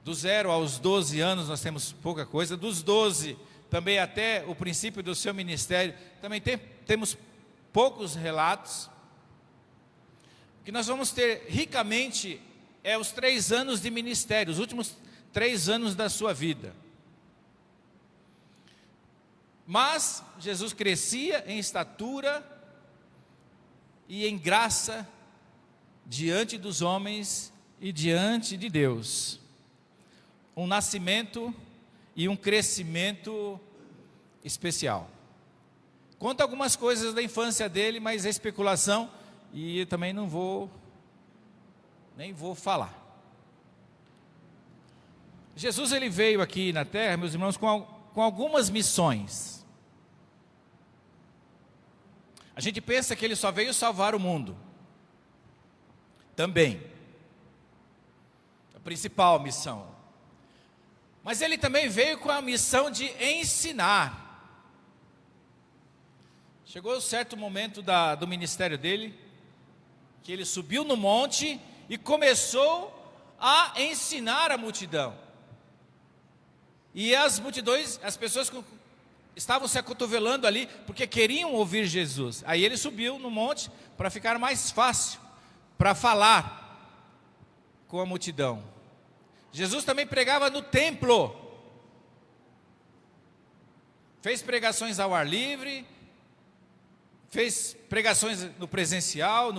Do 0 aos 12 anos nós temos pouca coisa. Dos 12 também até o princípio do seu ministério, também temos poucos relatos. O que nós vamos ter ricamente é os 3 anos de ministério, os últimos 3 anos da sua vida. Mas Jesus crescia em estatura e em graça diante dos homens e diante de Deus. Um nascimento e um crescimento especial. Conta algumas coisas da infância dele, mas é especulação e eu também nem vou falar. Jesus ele veio aqui na terra, meus irmãos, com algumas missões. A gente pensa que ele só veio salvar o mundo. Também. A principal missão. Mas ele também veio com a missão de ensinar. Chegou um certo momento do ministério dele, que ele subiu no monte e começou a ensinar a multidão. E as multidões, as pessoas estavam se acotovelando ali, porque queriam ouvir Jesus. Aí ele subiu no monte para ficar mais fácil, para falar com a multidão. Jesus também pregava no templo. Fez pregações ao ar livre, fez pregações no presencial,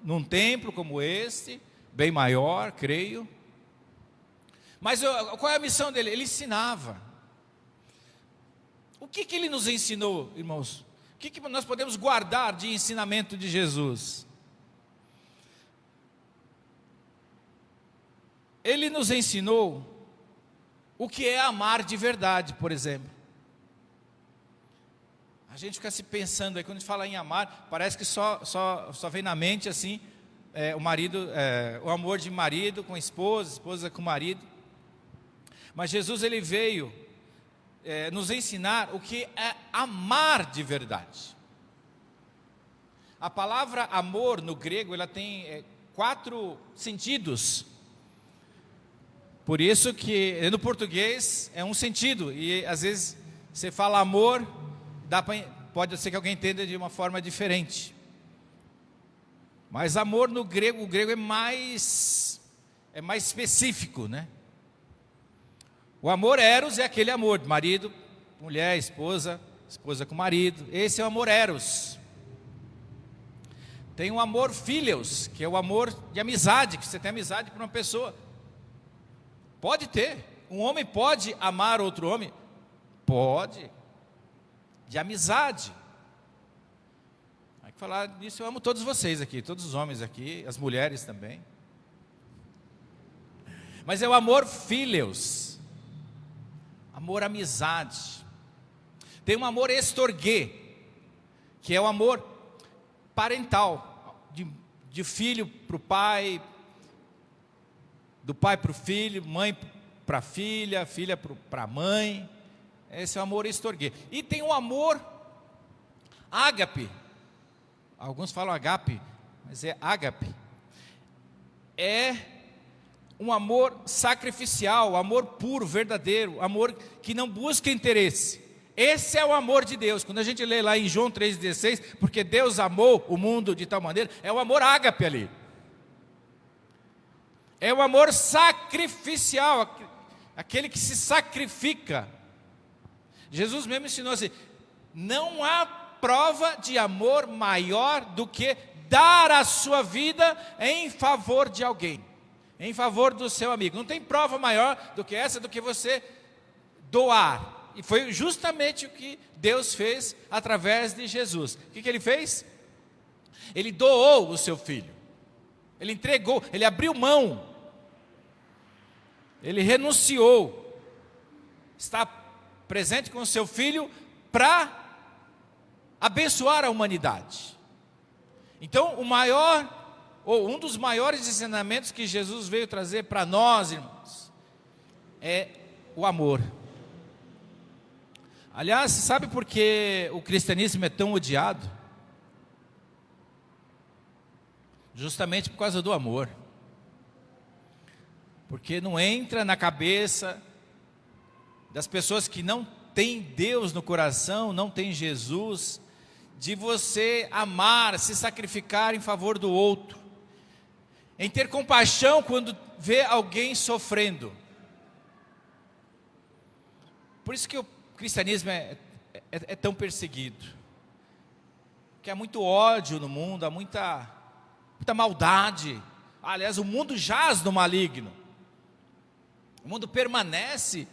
num templo como este, bem maior, creio. Mas qual é a missão dele? Ele ensinava. O que ele nos ensinou, irmãos? O que nós podemos guardar de ensinamento de Jesus? Ele nos ensinou o que é amar de verdade, por exemplo. A gente fica se pensando aí, quando a gente fala em amar, parece que só vem na mente assim, o marido, o amor de marido com esposa, esposa com marido. Mas Jesus ele veio nos ensinar o que é amar de verdade. A palavra amor no grego, ela tem 4 sentidos. Por isso que no português é um sentido, e às vezes você fala amor, pode ser que alguém entenda de uma forma diferente. Mas amor no grego, o grego é mais específico, né? O amor eros é aquele amor de marido, mulher, esposa com marido. Esse é o amor eros. Tem o amor filios, que é o amor de amizade, que você tem amizade por uma pessoa. Pode ter. Um homem pode amar outro homem? Pode. De amizade. Hay que falar disso, eu amo todos vocês aqui, todos os homens aqui, as mulheres também. Mas é o amor filios. Amor amizade. Tem um amor estorguê, que é o amor parental, de filho para o pai, do pai para o filho, mãe para a filha, filha para a mãe. Esse é o amor estorguê. E tem o amor ágape. Alguns falam agape, mas é ágape. É um amor sacrificial, amor puro, verdadeiro, amor que não busca interesse. Esse é o amor de Deus. Quando a gente lê lá em João 3,16, porque Deus amou o mundo de tal maneira, é o amor ágape ali. É o amor sacrificial, aquele que se sacrifica. Jesus mesmo ensinou assim: não há prova de amor maior do que dar a sua vida em favor de alguém, em favor do seu amigo. Não tem prova maior do que essa, do que você doar. E foi justamente o que Deus fez através de Jesus. O que ele fez? Ele doou o seu filho. Ele entregou, ele abriu mão. Ele renunciou. Está presente com o seu filho para abençoar a humanidade. Então, um dos maiores ensinamentos que Jesus veio trazer para nós, irmãos, é o amor. Aliás, sabe por que o cristianismo é tão odiado? Justamente por causa do amor. Porque não entra na cabeça das pessoas que não têm Deus no coração, não têm Jesus, de você amar, se sacrificar em favor do outro, em ter compaixão quando vê alguém sofrendo. Por isso que o cristianismo é tão perseguido, porque há muito ódio no mundo, há muita maldade. Aliás, o mundo jaz no maligno, o mundo permanece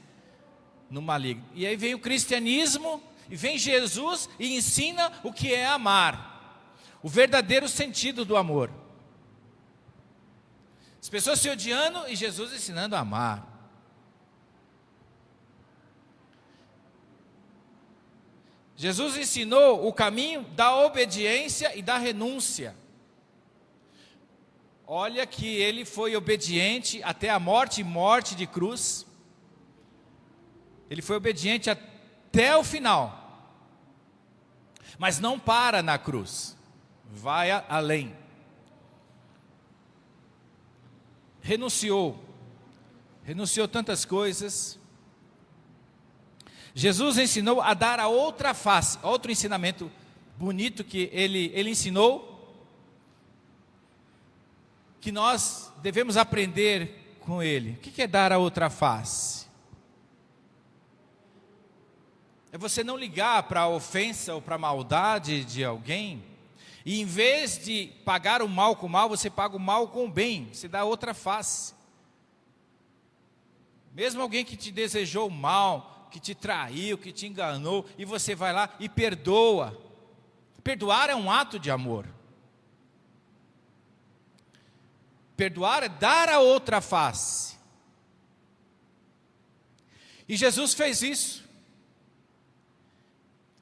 no maligno. E aí vem o cristianismo, e vem Jesus e ensina o que é amar, o verdadeiro sentido do amor. As pessoas se odiando e Jesus ensinando a amar. Jesus ensinou o caminho da obediência e da renúncia. Olha que ele foi obediente até a morte, morte de cruz. Ele foi obediente até o final. Mas não para na cruz. Vai além. Renunciou tantas coisas. Jesus ensinou a dar a outra face. Outro ensinamento bonito que ele ensinou, que nós devemos aprender com ele. O que é dar a outra face? É você não ligar para a ofensa ou para a maldade de alguém, e em vez de pagar o mal com o mal, você paga o mal com o bem. Você dá outra face. Mesmo alguém que te desejou mal, que te traiu, que te enganou, e você vai lá e perdoa. Perdoar é um ato de amor. Perdoar é dar a outra face. E Jesus fez isso.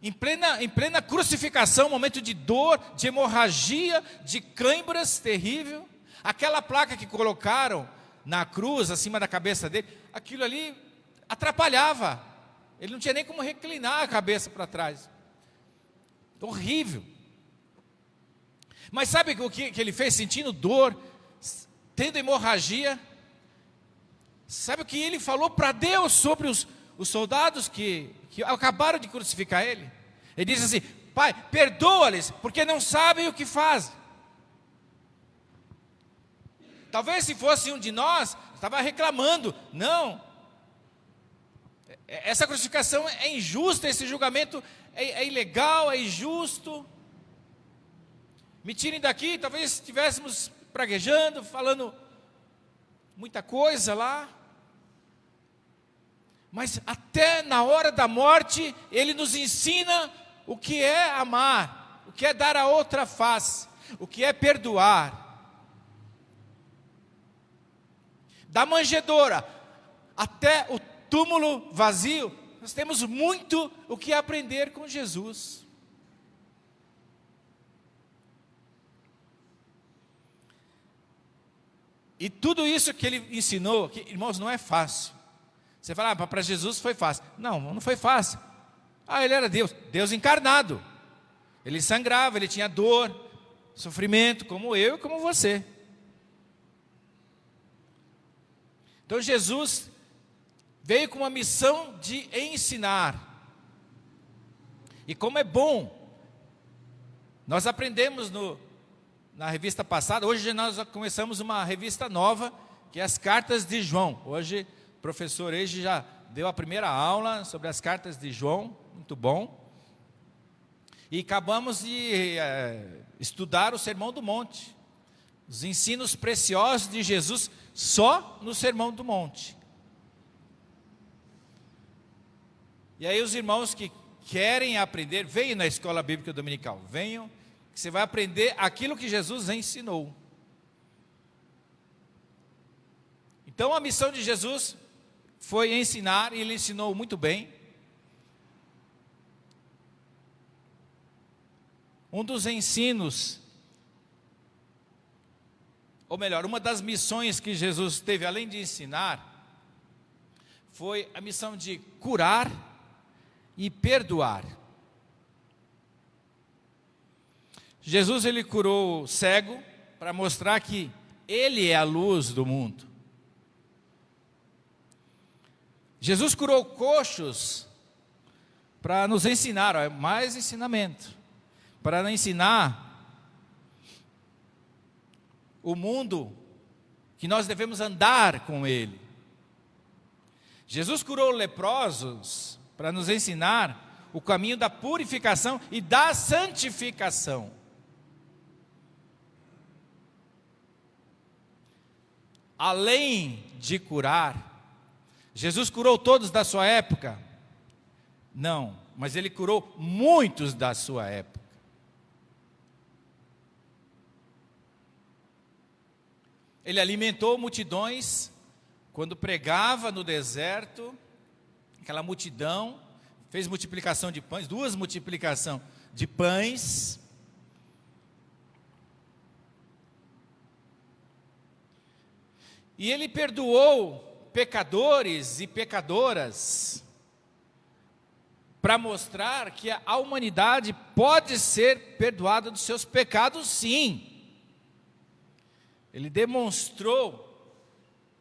Em plena crucificação, momento de dor, de hemorragia, de câimbras terrível, aquela placa que colocaram na cruz, acima da cabeça dele, aquilo ali atrapalhava. Ele não tinha nem como reclinar a cabeça para trás. Horrível. Mas sabe o que ele fez? Sentindo dor, tendo hemorragia. Sabe o que ele falou para Deus sobre os soldados que acabaram de crucificar ele? Ele disse assim: Pai, perdoa-lhes, porque não sabem o que fazem. Talvez se fosse um de nós, estava reclamando. Não, essa crucificação é injusta, esse julgamento é ilegal, é injusto. Me tirem daqui. Talvez estivéssemos praguejando, falando muita coisa lá. Mas até na hora da morte, ele nos ensina o que é amar, o que é dar a outra face, o que é perdoar. Da manjedoura até o túmulo vazio, nós temos muito o que aprender com Jesus. E tudo isso que ele ensinou, que, irmãos, não é fácil. Você fala, para Jesus foi fácil. Não foi fácil. Ele era Deus, Deus encarnado. Ele sangrava, ele tinha dor, sofrimento, como eu e como você. Então Jesus veio com uma missão de ensinar. E como é bom, nós aprendemos na revista passada, hoje nós começamos uma revista nova, que é as Cartas de João. Hoje o professor Eiji já deu a primeira aula sobre as Cartas de João, muito bom. E acabamos de estudar o Sermão do Monte, os ensinos preciosos de Jesus só no Sermão do Monte. E aí os irmãos que querem aprender, venham na escola bíblica dominical, venham, que você vai aprender aquilo que Jesus ensinou. Então a missão de Jesus foi ensinar, e ele ensinou muito bem. Um dos ensinos, ou melhor, uma das missões que Jesus teve, além de ensinar, foi a missão de curar e perdoar. Jesus, ele curou o cego para mostrar que ele é a luz do mundo. Jesus curou coxos para nos ensinar, mais ensinamento, para nos ensinar o mundo que nós devemos andar com ele. Jesus curou leprosos para nos ensinar o caminho da purificação e da santificação. Além de curar, Jesus curou todos da sua época? Não, mas ele curou muitos da sua época. Ele alimentou multidões quando pregava no deserto, aquela multidão, fez multiplicação de pães, 2 multiplicações de pães. E ele perdoou pecadores e pecadoras, para mostrar que a humanidade pode ser perdoada dos seus pecados, sim. Ele demonstrou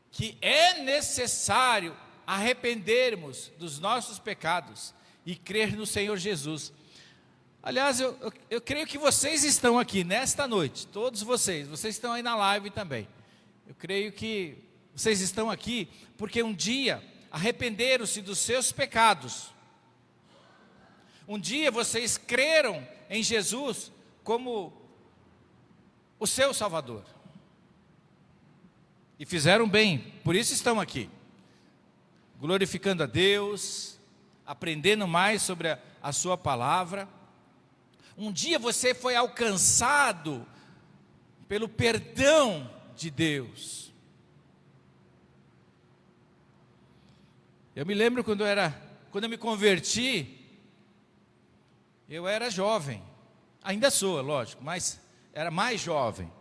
que é necessário arrependermos dos nossos pecados e crer no Senhor Jesus. Aliás, eu creio que vocês estão aqui nesta noite, todos vocês estão aí na live também. Eu creio que vocês estão aqui porque um dia arrependeram-se dos seus pecados. Um dia vocês creram em Jesus como o seu Salvador. E fizeram bem, por isso estão aqui. Glorificando a Deus, aprendendo mais sobre a sua palavra. Um dia você foi alcançado pelo perdão de Deus. Eu me lembro quando eu me converti, eu era jovem, ainda sou, lógico, mas era mais jovem.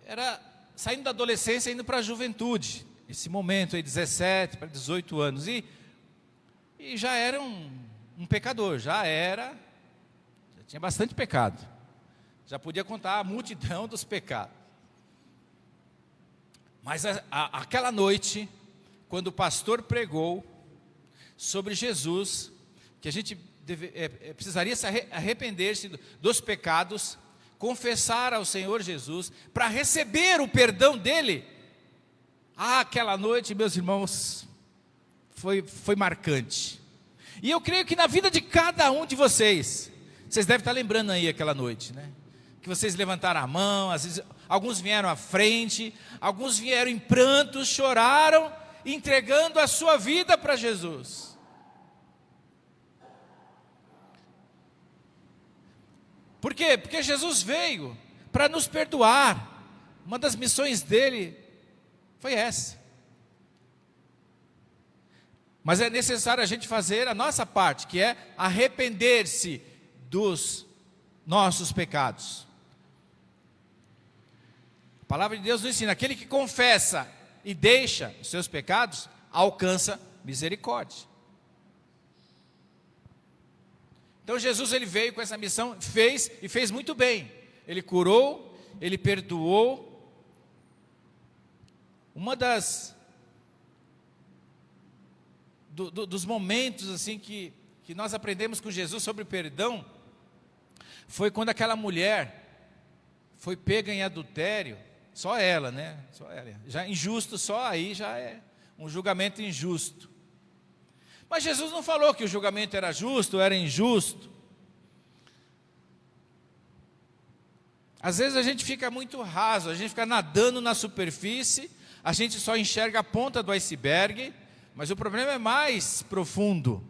Era saindo da adolescência, indo para a juventude, esse momento aí, 17 para 18 anos, e já era um pecador, já tinha bastante pecado, já podia contar a multidão dos pecados. Mas aquela noite, quando o pastor pregou sobre Jesus, que a gente precisaria se arrepender-se dos pecados, confessar ao Senhor Jesus, para receber o perdão dele. Aquela noite, meus irmãos, foi marcante. E eu creio que na vida de cada um de vocês devem estar lembrando aí aquela noite, né? Que vocês levantaram a mão, às vezes alguns vieram à frente, alguns vieram em prantos, choraram, entregando a sua vida para Jesus. Por quê? Porque Jesus veio para nos perdoar. Uma das missões dele foi essa. Mas é necessário a gente fazer a nossa parte, que é arrepender-se dos nossos pecados. A palavra de Deus nos ensina: aquele que confessa e deixa os seus pecados, alcança misericórdia. Então Jesus, ele veio com essa missão, fez muito bem. Ele curou, ele perdoou. Uma dos momentos assim que nós aprendemos com Jesus sobre perdão, foi quando aquela mulher foi pega em adultério, só ela, né? Só ela. Já injusto, só aí já é um julgamento injusto. Mas Jesus não falou que o julgamento era justo ou era injusto. Às vezes a gente fica muito raso, a gente fica nadando na superfície, a gente só enxerga a ponta do iceberg, mas o problema é mais profundo.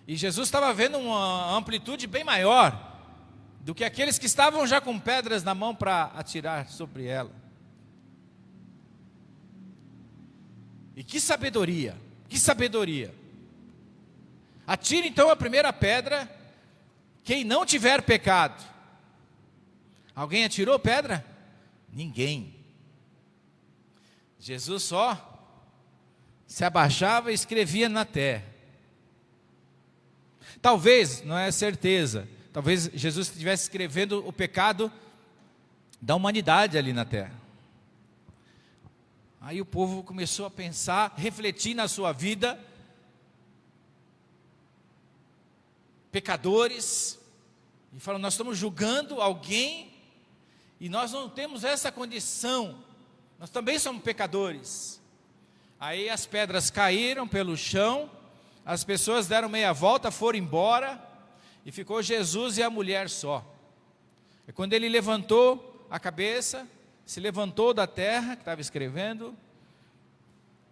E Jesus estava vendo uma amplitude bem maior do que aqueles que estavam já com pedras na mão para atirar sobre ela. E que sabedoria, que sabedoria. Atire então a primeira pedra, quem não tiver pecado. Alguém atirou pedra? Ninguém. Jesus só se abaixava e escrevia na terra. Talvez, não é certeza, talvez Jesus estivesse escrevendo o pecado da humanidade ali na terra. Aí o povo começou a pensar, refletir na sua vida, pecadores, e falam, nós estamos julgando alguém, e nós não temos essa condição, nós também somos pecadores. Aí as pedras caíram pelo chão, as pessoas deram meia volta, foram embora, e ficou Jesus e a mulher só. E quando ele levantou a cabeça, se levantou da terra, que estava escrevendo,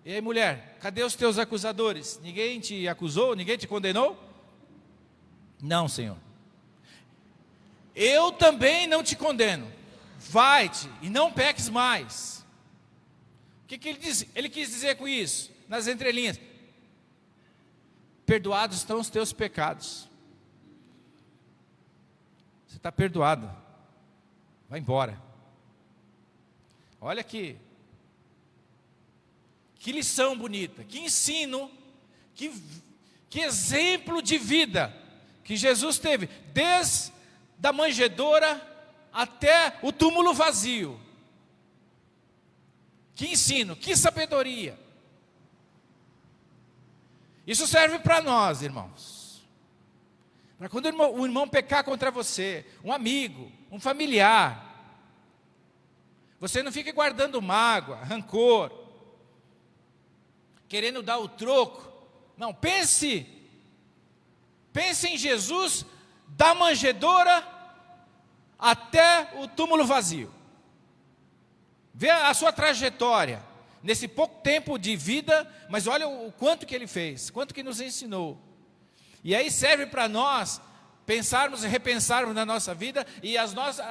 e aí mulher, cadê os teus acusadores? Ninguém te acusou? Ninguém te condenou? Não, Senhor. Eu também não te condeno. Vai-te e não peques mais. O que ele disse? Ele quis dizer com isso, nas entrelinhas: perdoados estão os teus pecados. Você está perdoado. Vai embora. Olha que lição bonita, que ensino, que exemplo de vida que Jesus teve, desde a manjedoura até o túmulo vazio. Que ensino, que sabedoria. Isso serve para nós, irmãos. Para quando o irmão pecar contra você, um amigo, um familiar, você não fique guardando mágoa, rancor, querendo dar o troco. Não, pense em Jesus, da manjedoura até o túmulo vazio. Vê a sua trajetória, nesse pouco tempo de vida, mas olha o quanto que ele fez, quanto que nos ensinou. E aí serve para nós pensarmos e repensarmos na nossa vida e a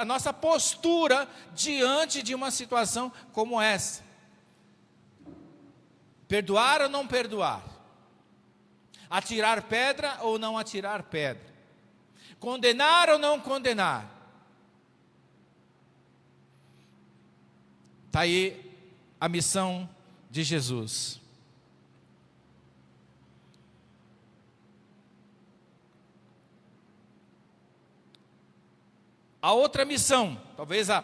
nossa postura diante de uma situação como essa. Perdoar ou não perdoar? Atirar pedra ou não atirar pedra? Condenar ou não condenar? Está aí a missão de Jesus. A outra missão, talvez a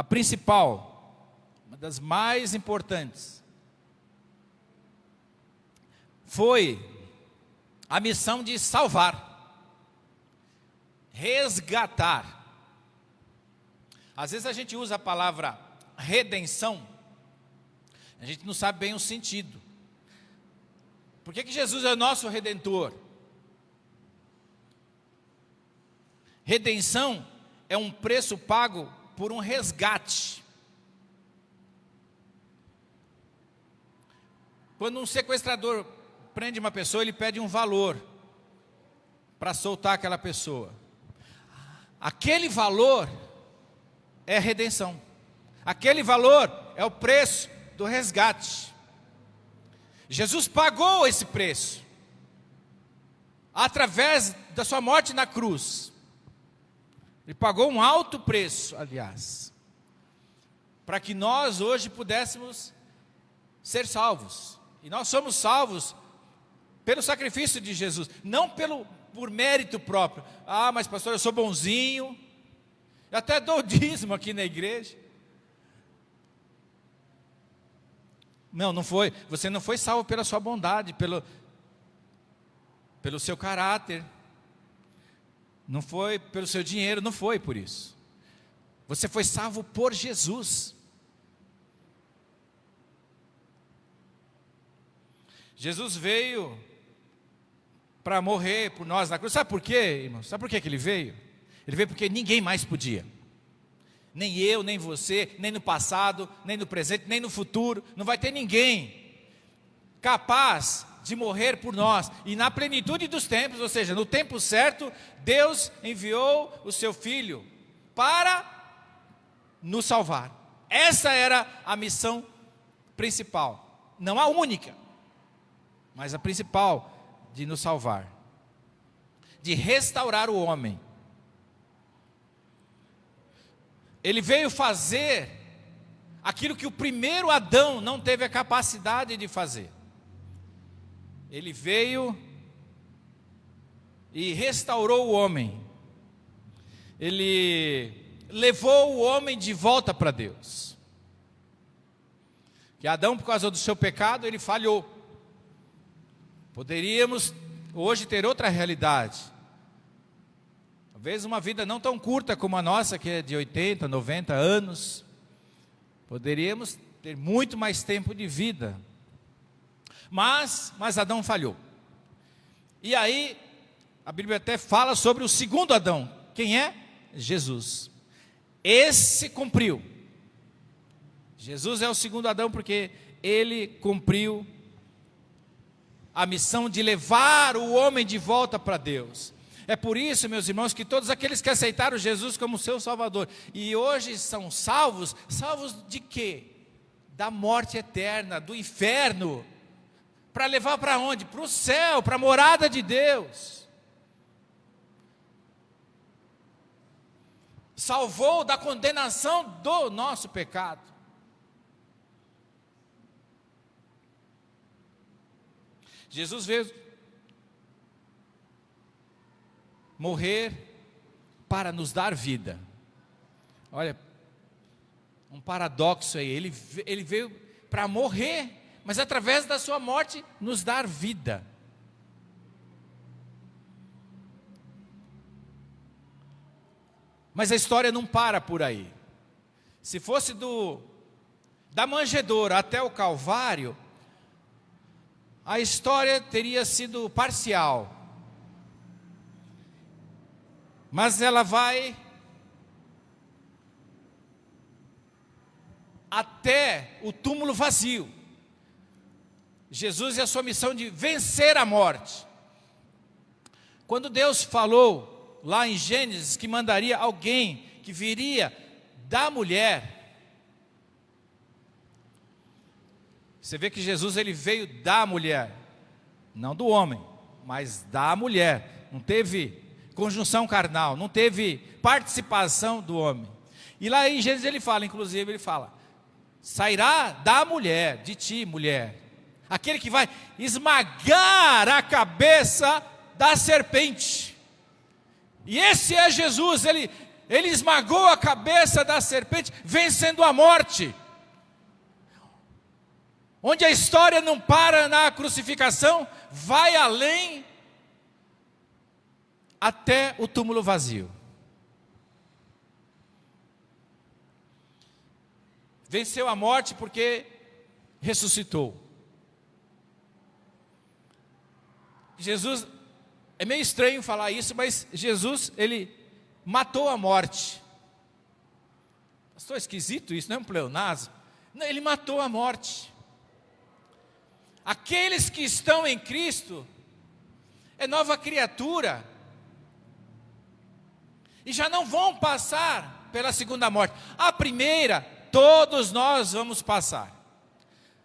principal, uma das mais importantes, foi a missão de salvar, resgatar. Às vezes a gente usa a palavra redenção, a gente não sabe bem o sentido. Por que Jesus é o nosso redentor? Redenção é um preço pago por um resgate. Quando um sequestrador prende uma pessoa, ele pede um valor para soltar aquela pessoa. Aquele valor é redenção. Aquele valor é o preço do resgate. Jesus pagou esse preço através da sua morte na cruz. Ele pagou um alto preço, aliás, para que nós hoje pudéssemos ser salvos. E nós somos salvos pelo sacrifício de Jesus, não por mérito próprio. Ah, mas pastor, eu sou bonzinho, eu até dou dízimo aqui na igreja. Não foi. Você não foi salvo pela sua bondade, pelo seu caráter. Não foi pelo seu dinheiro, não foi por isso. Você foi salvo por Jesus. Jesus veio para morrer por nós na cruz. Sabe por quê, irmãos? Sabe por quê que ele veio? Ele veio porque ninguém mais podia. Nem eu, nem você, nem no passado, nem no presente, nem no futuro. Não vai ter ninguém capaz de morrer por nós. E na plenitude dos tempos, ou seja, no tempo certo, Deus enviou o seu Filho para nos salvar. Essa era a missão principal. Não a única, mas a principal, de nos salvar, de restaurar o homem. Ele veio fazer aquilo que o primeiro Adão não teve a capacidade de fazer. Ele veio e restaurou o homem. Ele levou o homem de volta para Deus. Que Adão, por causa do seu pecado, ele falhou. Poderíamos hoje ter outra realidade. Talvez uma vida não tão curta como a nossa, que é de 80, 90 anos. Poderíamos ter muito mais tempo de vida. Mas Adão falhou. E aí, a Bíblia até fala sobre o segundo Adão. Quem é? Jesus. Esse cumpriu. Jesus é o segundo Adão porque ele cumpriu a missão de levar o homem de volta para Deus. É por isso, meus irmãos, que todos aqueles que aceitaram Jesus como seu Salvador e hoje são salvos, salvos de quê? Da morte eterna, do inferno, para levar para onde? Para o céu, para a morada de Deus. Salvou da condenação do nosso pecado. Jesus veio morrer para nos dar vida. Olha, um paradoxo aí. Ele veio para morrer, mas através da sua morte nos dar vida. Mas a história não para por aí. Se fosse da manjedoura até o Calvário, a história teria sido parcial. Mas ela vai até o túmulo vazio. Jesus e a sua missão de vencer a morte. Quando Deus falou lá em Gênesis que mandaria alguém que viria da mulher, você vê que Jesus ele veio da mulher, não do homem, mas da mulher. Não teve conjunção carnal, não teve participação do homem. E lá em Gênesis ele fala, inclusive ele fala, sairá da mulher, de ti mulher, aquele que vai esmagar a cabeça da serpente. E esse é Jesus, ele esmagou a cabeça da serpente, vencendo a morte. Onde a história não para na crucificação, vai além até o túmulo vazio. Venceu a morte porque ressuscitou. Jesus, é meio estranho falar isso, mas Jesus, ele matou a morte. Pastor, esquisito isso, não é um pleonasmo? Não, ele matou a morte. Aqueles que estão em Cristo é nova criatura e já não vão passar pela segunda morte. A primeira, todos nós vamos passar.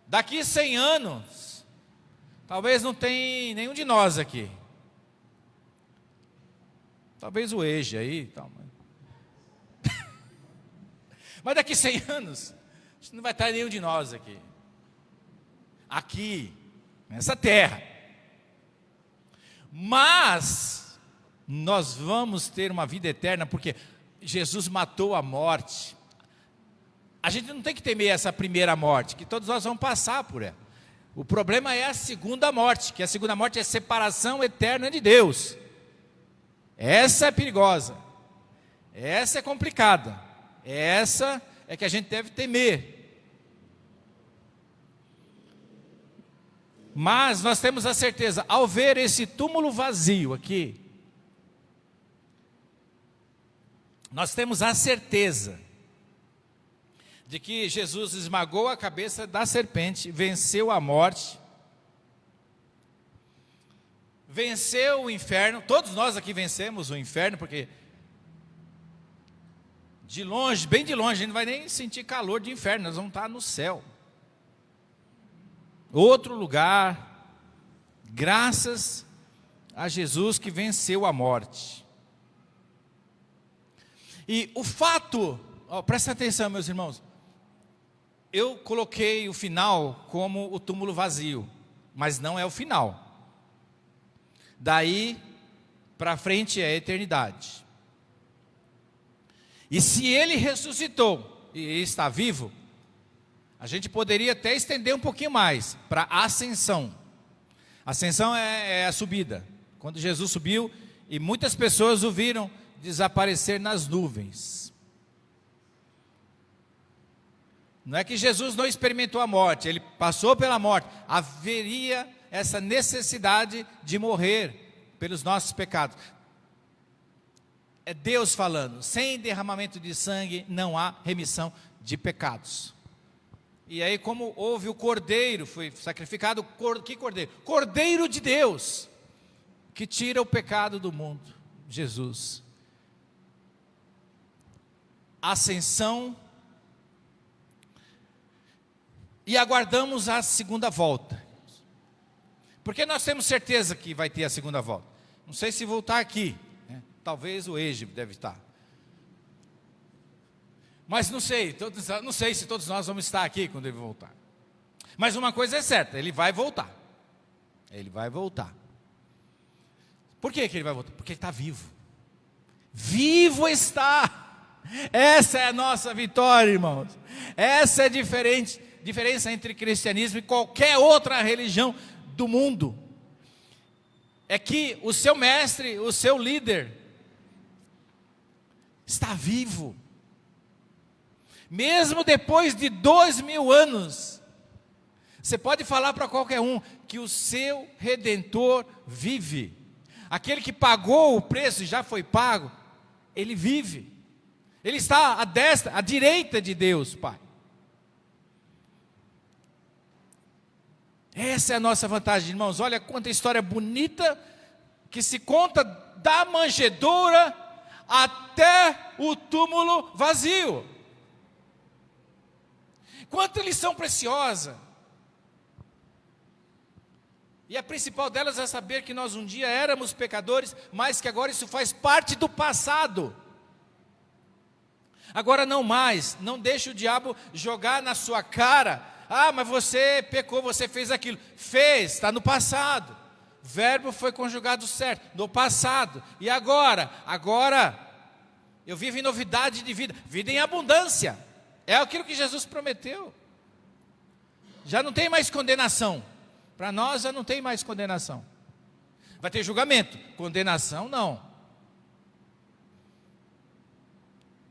Daqui 100 anos, talvez não tenha nenhum de nós aqui. Talvez o Eje aí, tal. Mas daqui 100 anos, não vai estar nenhum de nós aqui. Aqui, nessa terra. Mas nós vamos ter uma vida eterna, porque Jesus matou a morte. A gente não tem que temer essa primeira morte, que todos nós vamos passar por ela. O problema é a segunda morte, que a segunda morte é separação eterna de Deus. Essa é perigosa. Essa é complicada. Essa é que a gente deve temer. Mas nós temos a certeza, ao ver esse túmulo vazio aqui, nós temos a certeza de que Jesus esmagou a cabeça da serpente, venceu a morte, venceu o inferno. Todos nós aqui vencemos o inferno, porque de longe, bem de longe, a gente não vai nem sentir calor de inferno, nós vamos estar no céu. Outro lugar, graças a Jesus que venceu a morte. E o fato, presta atenção, meus irmãos, eu coloquei o final como o túmulo vazio, mas não é o final. Daí para frente é a eternidade. E se ele ressuscitou e está vivo, a gente poderia até estender um pouquinho mais para a ascensão. Ascensão é a subida. Quando Jesus subiu e muitas pessoas o viram desaparecer nas nuvens. Não é que Jesus não experimentou a morte, ele passou pela morte. Haveria essa necessidade de morrer pelos nossos pecados. É Deus falando, sem derramamento de sangue não há remissão de pecados. E aí, como houve o cordeiro, foi sacrificado, que cordeiro? Cordeiro de Deus, que tira o pecado do mundo, Jesus. Ascensão, e aguardamos a segunda volta. Porque nós temos certeza que vai ter a segunda volta. Não sei se voltar aqui, né? Talvez o Ege deve estar. Mas não sei se todos nós vamos estar aqui quando ele voltar. Mas uma coisa é certa, ele vai voltar. Ele vai voltar. Por que ele vai voltar? Porque ele está vivo. Vivo está. Essa é a nossa vitória, irmãos. Essa é a diferença entre cristianismo e qualquer outra religião do mundo. É que o seu mestre, o seu líder, está vivo. Mesmo depois de 2000 anos, você pode falar para qualquer um que o seu Redentor vive. Aquele que pagou o preço e já foi pago, ele vive. Ele está à destra, à direita de Deus, Pai. Essa é a nossa vantagem, irmãos. Olha quanta história bonita que se conta da manjedoura até o túmulo vazio. Quanta lição preciosa. E a principal delas é saber que nós um dia éramos pecadores, mas que agora isso faz parte do passado. Agora não mais, não deixe o diabo jogar na sua cara. Ah, mas você pecou, você fez aquilo. Fez, está no passado. O verbo foi conjugado certo, no passado. E agora? Agora eu vivo em novidade de vida, vida em abundância. É aquilo que Jesus prometeu. Já não tem mais condenação. Para nós já não tem mais condenação. Vai ter julgamento, condenação não.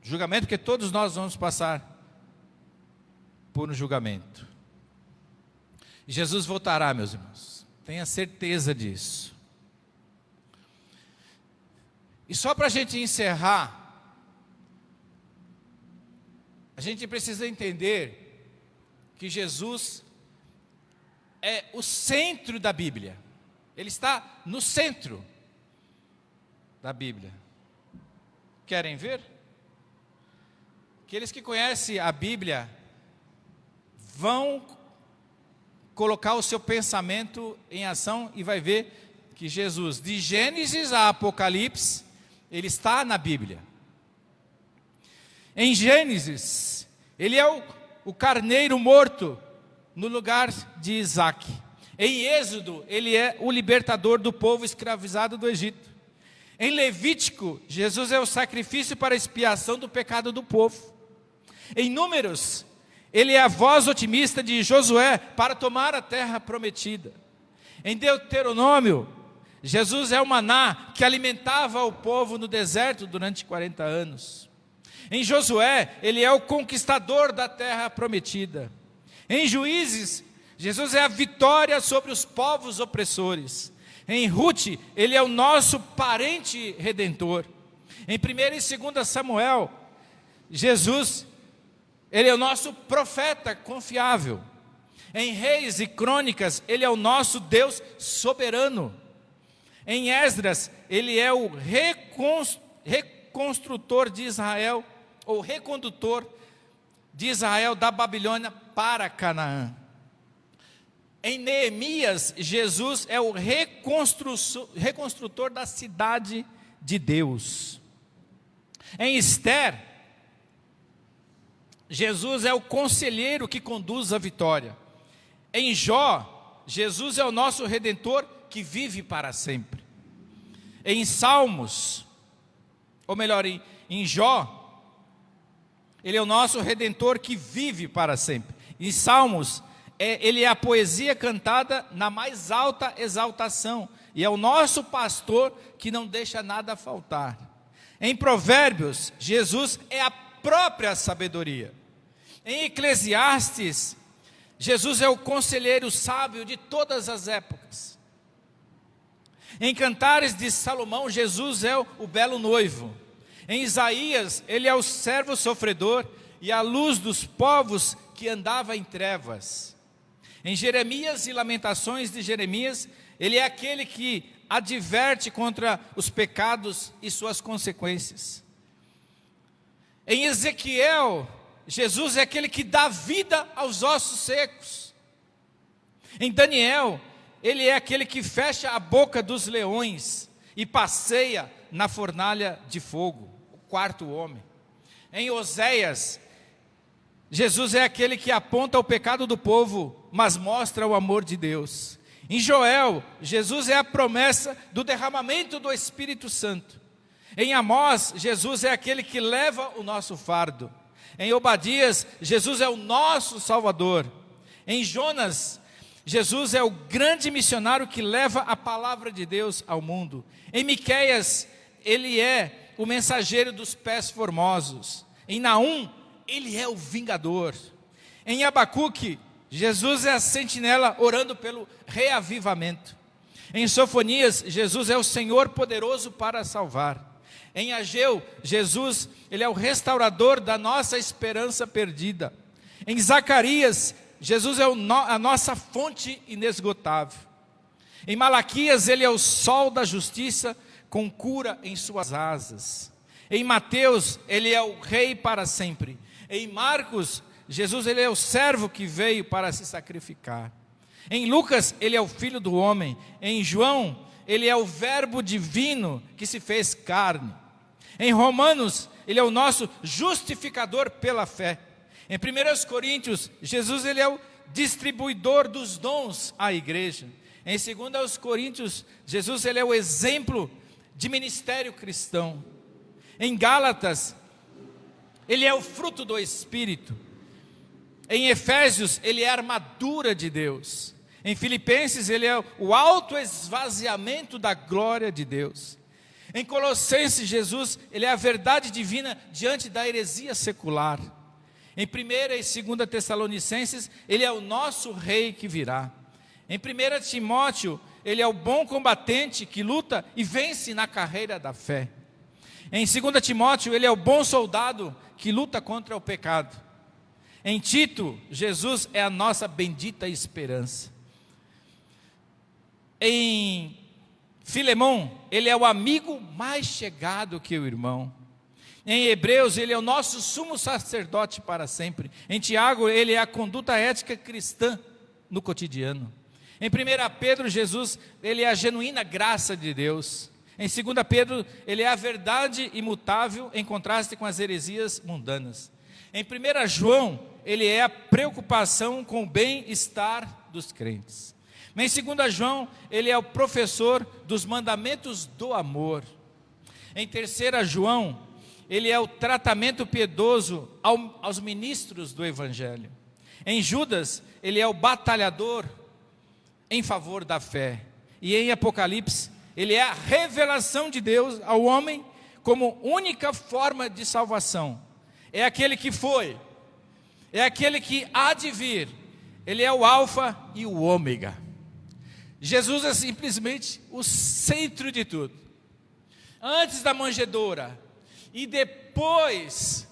Julgamento, porque todos nós vamos passar por um julgamento. E Jesus voltará, meus irmãos. Tenha certeza disso. E só para a gente encerrar, a gente precisa entender que Jesus é o centro da Bíblia. Ele está no centro da Bíblia. Querem ver? Aqueles que conhecem a Bíblia vão colocar o seu pensamento em ação e vai ver que Jesus, de Gênesis a Apocalipse, ele está na Bíblia. Em Gênesis, ele é o carneiro morto no lugar de Isaac. Em Êxodo, ele é o libertador do povo escravizado do Egito. Em Levítico, Jesus é o sacrifício para a expiação do pecado do povo. Em Números, ele é a voz otimista de Josué para tomar a terra prometida. Em Deuteronômio, Jesus é o maná que alimentava o povo no deserto durante 40 anos. Em Josué, ele é o conquistador da terra prometida. Em Juízes, Jesus é a vitória sobre os povos opressores. Em Ruth, ele é o nosso parente redentor. Em 1 e 2 Samuel, Jesus, ele é o nosso profeta confiável. Em Reis e Crônicas, ele é o nosso Deus soberano. Em Esdras, ele é o reconstrutor de Israel, ou recondutor de Israel da Babilônia para Canaã. Em Neemias, Jesus é o reconstrutor da cidade de Deus. Em Esther, Jesus é o conselheiro que conduz a vitória. Em Jó, Jesus é o nosso redentor que vive para sempre. Em Salmos, ou melhor, em Jó, ele é o nosso redentor que vive para sempre. Em Salmos, ele é a poesia cantada na mais alta exaltação, e é o nosso pastor que não deixa nada faltar. Em Provérbios, Jesus é a própria sabedoria. Em Eclesiastes, Jesus é o conselheiro sábio de todas as épocas. Em Cantares de Salomão, Jesus é o belo noivo. Em Isaías, ele é o servo sofredor e a luz dos povos que andava em trevas. Em Jeremias e Lamentações de Jeremias, ele é aquele que adverte contra os pecados e suas consequências. Em Ezequiel, Jesus é aquele que dá vida aos ossos secos. Em Daniel, ele é aquele que fecha a boca dos leões e passeia na fornalha de fogo, o quarto homem. Em Oséias, Jesus é aquele que aponta o pecado do povo, mas mostra o amor de Deus. Em Joel, Jesus é a promessa do derramamento do Espírito Santo. Em Amós, Jesus é aquele que leva o nosso fardo. Em Obadias, Jesus é o nosso Salvador. Em Jonas, Jesus é o grande missionário que leva a palavra de Deus ao mundo. Em Miqueias, ele é o mensageiro dos pés formosos. Em Naum, ele é o vingador. Em Abacuque, Jesus é a sentinela orando pelo reavivamento. Em Sofonias, Jesus é o Senhor poderoso para salvar. Em Ageu, Jesus, ele é o restaurador da nossa esperança perdida. Em Zacarias, Jesus é a nossa fonte inesgotável. Em Malaquias, ele é o sol da justiça com cura em suas asas. Em Mateus, ele é o rei para sempre. Em Marcos, Jesus, ele é o servo que veio para se sacrificar. Em Lucas, ele é o filho do homem. Em João, ele é o verbo divino que se fez carne. Em Romanos, ele é o nosso justificador pela fé. Em 1 Coríntios, Jesus, ele é o distribuidor dos dons à igreja. Em 2 Coríntios, Jesus, ele é o exemplo de ministério cristão. Em Gálatas, ele é o fruto do Espírito. Em Efésios, ele é a armadura de Deus. Em Filipenses, ele é o autoesvaziamento da glória de Deus. Em Colossenses, Jesus, ele é a verdade divina diante da heresia secular. Em 1 e 2 Tessalonicenses, ele é o nosso rei que virá. Em 1 Timóteo, ele é o bom combatente que luta e vence na carreira da fé. Em 2 Timóteo, ele é o bom soldado que luta contra o pecado. Em Tito, Jesus é a nossa bendita esperança. Em Filemão, ele é o amigo mais chegado que o irmão. Em Hebreus, ele é o nosso sumo sacerdote para sempre. Em Tiago, ele é a conduta ética cristã no cotidiano. Em 1 Pedro, Jesus, ele é a genuína graça de Deus. Em 2 Pedro, ele é a verdade imutável em contraste com as heresias mundanas. Em 1 João, ele é a preocupação com o bem-estar dos crentes. Em 2 João, ele é o professor dos mandamentos do amor. Em 3 João, ele é o tratamento piedoso aos ministros do Evangelho. Em Judas, ele é o batalhador em favor da fé. E em Apocalipse, ele é a revelação de Deus ao homem como única forma de salvação. É aquele que foi, é aquele que há de vir, Ele é o alfa e o ômega. Jesus é simplesmente o centro de tudo. Antes da manjedoura e depois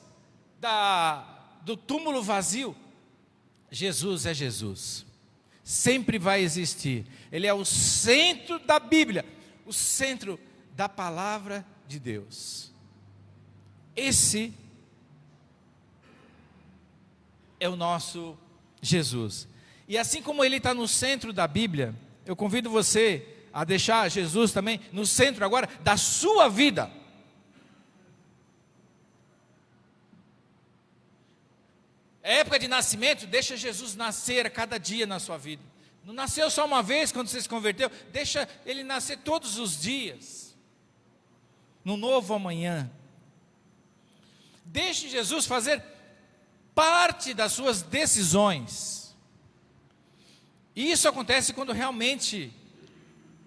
do túmulo vazio, Jesus é Jesus. Sempre vai existir. Ele é o centro da Bíblia, o centro da palavra de Deus. Esse é o nosso Jesus. E assim como ele está no centro da Bíblia, eu convido você a deixar Jesus também no centro agora da sua vida. É época de nascimento, deixa Jesus nascer a cada dia na sua vida. Não nasceu só uma vez quando você se converteu, deixa ele nascer todos os dias. No novo amanhã. Deixe Jesus fazer parte das suas decisões. E isso acontece quando realmente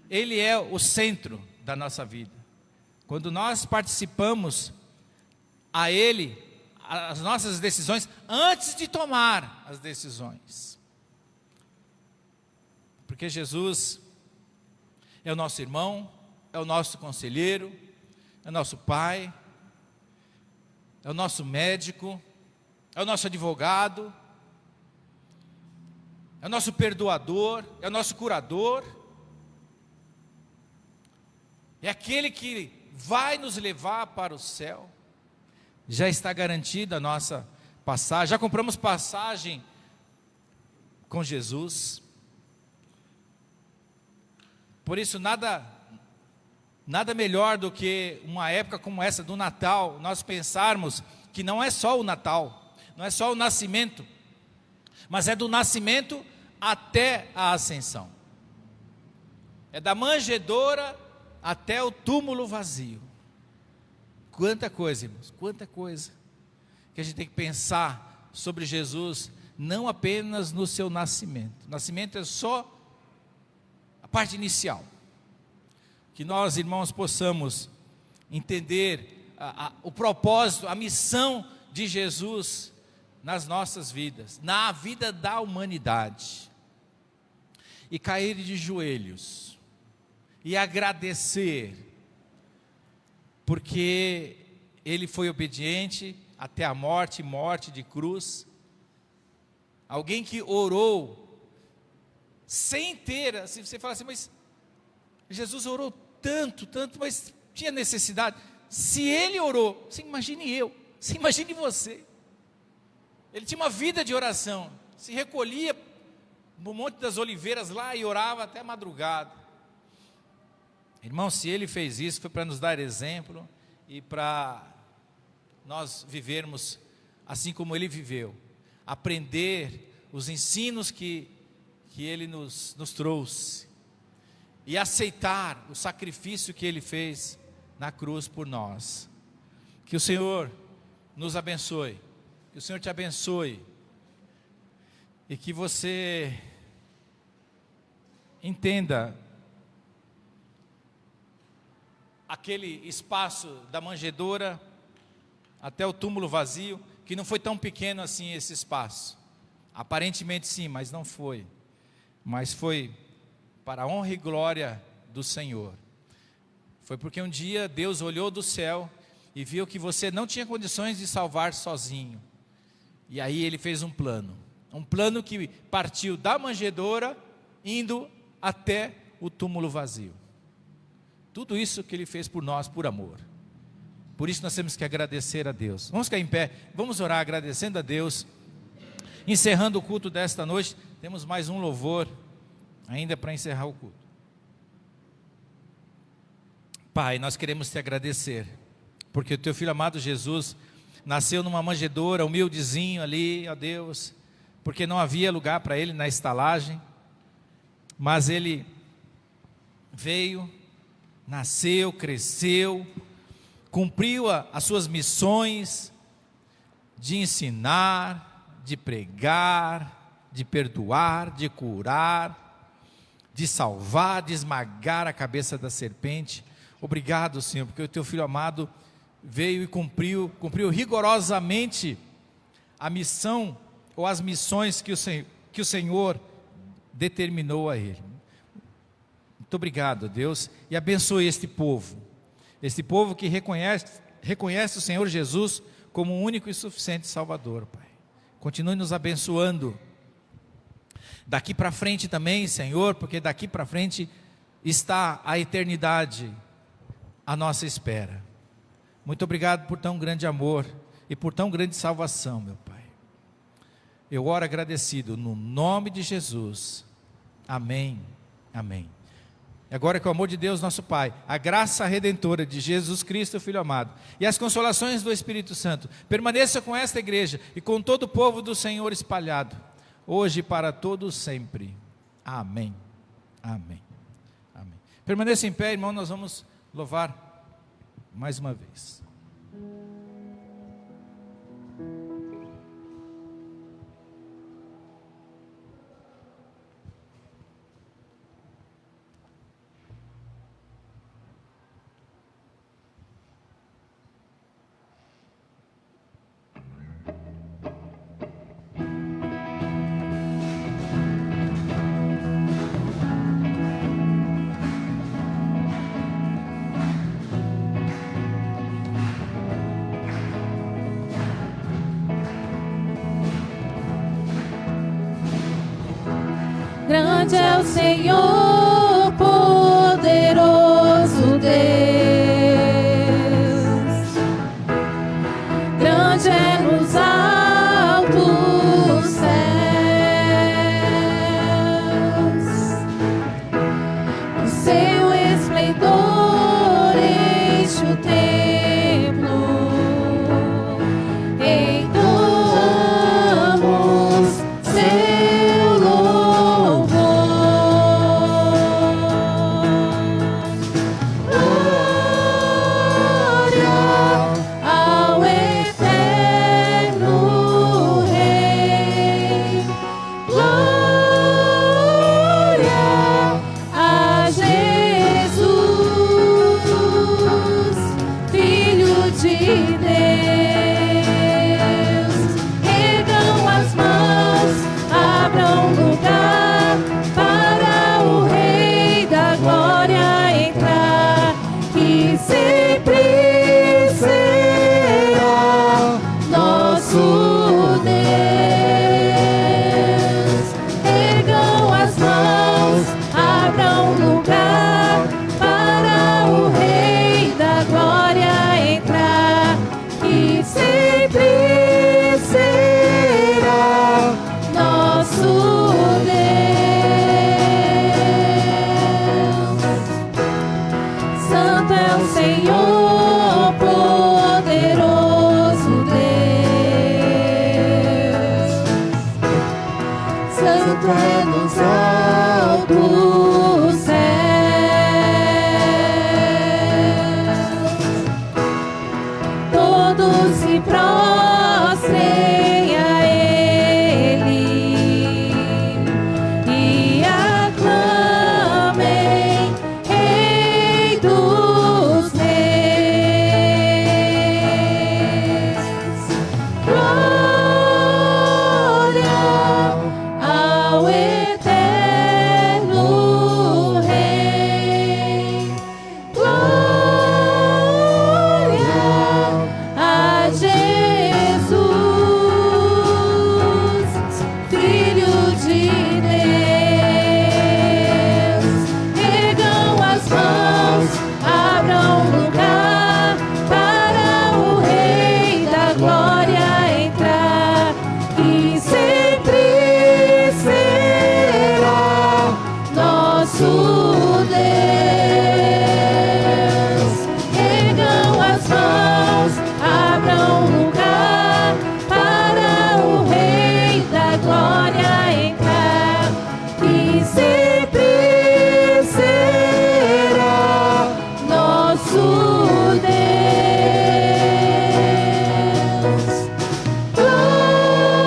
Ele é o centro da nossa vida. Quando nós participamos a Ele, as nossas decisões, antes de tomar as decisões. Porque Jesus é o nosso irmão, é o nosso conselheiro, é o nosso pai, é o nosso médico, é o nosso advogado, é o nosso perdoador, é o nosso curador, é aquele que vai nos levar para o céu. Já está garantida a nossa passagem, já compramos passagem com Jesus. Por isso nada melhor do que uma época como essa do Natal, nós pensarmos que não é só o Natal, não é só o nascimento, mas é do nascimento até a ascensão. É da manjedoura até o túmulo vazio. Quanta coisa, irmãos, quanta coisa que a gente tem que pensar sobre Jesus, não apenas no seu nascimento. O nascimento é só a parte inicial. Que nós, irmãos, possamos entender o propósito, a missão de Jesus nas nossas vidas, na vida da humanidade, e cair de joelhos e agradecer, porque Ele foi obediente até a morte de cruz. Alguém que orou sem ter, assim, você fala assim, mas Jesus orou tanto, mas tinha necessidade. Se Ele orou, você imagine eu, você imagine você. Ele tinha uma vida de oração, se recolhia no Monte das Oliveiras lá e orava até a madrugada. Irmão, se Ele fez isso, foi para nos dar exemplo e para nós vivermos assim como Ele viveu, aprender os ensinos que Ele nos trouxe e aceitar o sacrifício que Ele fez na cruz por nós. Que o Senhor nos abençoe, que o Senhor te abençoe e que você entenda aquele espaço da manjedoura até o túmulo vazio, que não foi tão pequeno assim esse espaço. Aparentemente sim, mas não foi. Mas foi para a honra e glória do Senhor. Foi porque um dia Deus olhou do céu e viu que você não tinha condições de salvar sozinho. E aí Ele fez um plano que partiu da manjedoura, indo até o túmulo vazio. Tudo isso que Ele fez por nós, por amor. Por isso nós temos que agradecer a Deus. Vamos ficar em pé, vamos orar agradecendo a Deus. Encerrando o culto desta noite, temos mais um louvor ainda para encerrar o culto. Pai, nós queremos te agradecer, porque o teu filho amado Jesus nasceu numa manjedoura, humildezinho ali, ó Deus, porque não havia lugar para ele na estalagem, mas ele veio, nasceu, cresceu, cumpriu as suas missões de ensinar, de pregar, de perdoar, de curar, de salvar, de esmagar a cabeça da serpente. Obrigado, Senhor, porque o teu filho amado veio e cumpriu rigorosamente a missão ou as missões que que o Senhor determinou a ele. Muito obrigado, Deus, e abençoe este povo que reconhece o Senhor Jesus como o único e suficiente Salvador, Pai. Continue nos abençoando daqui para frente também, Senhor, porque daqui para frente está a eternidade à nossa espera. Muito obrigado por tão grande amor e por tão grande salvação, meu Pai. Eu oro agradecido no nome de Jesus. Amém. Amém. Agora que o amor de Deus nosso Pai, a graça redentora de Jesus Cristo, Filho amado, e as consolações do Espírito Santo, permaneça com esta igreja e com todo o povo do Senhor espalhado, hoje e para todos sempre. Amém. Amém. Amém. Permaneça em pé, irmão, nós vamos louvar mais uma vez. Grande é o Senhor, poderoso Deus. Grande é nos altos céus. O seu esplendor enche o templo. Entoamos seu louvor.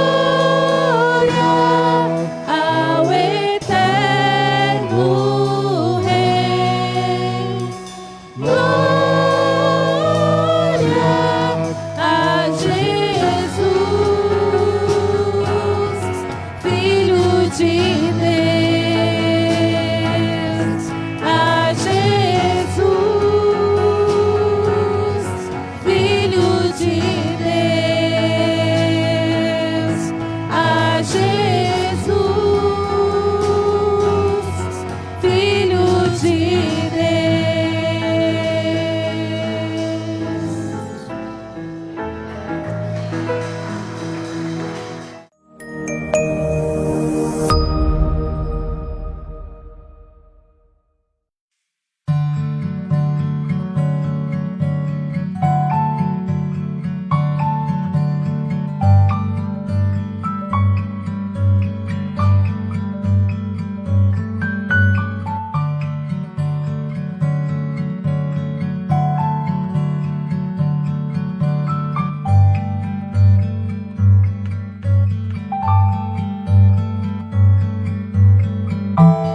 Glória ao eterno Amém.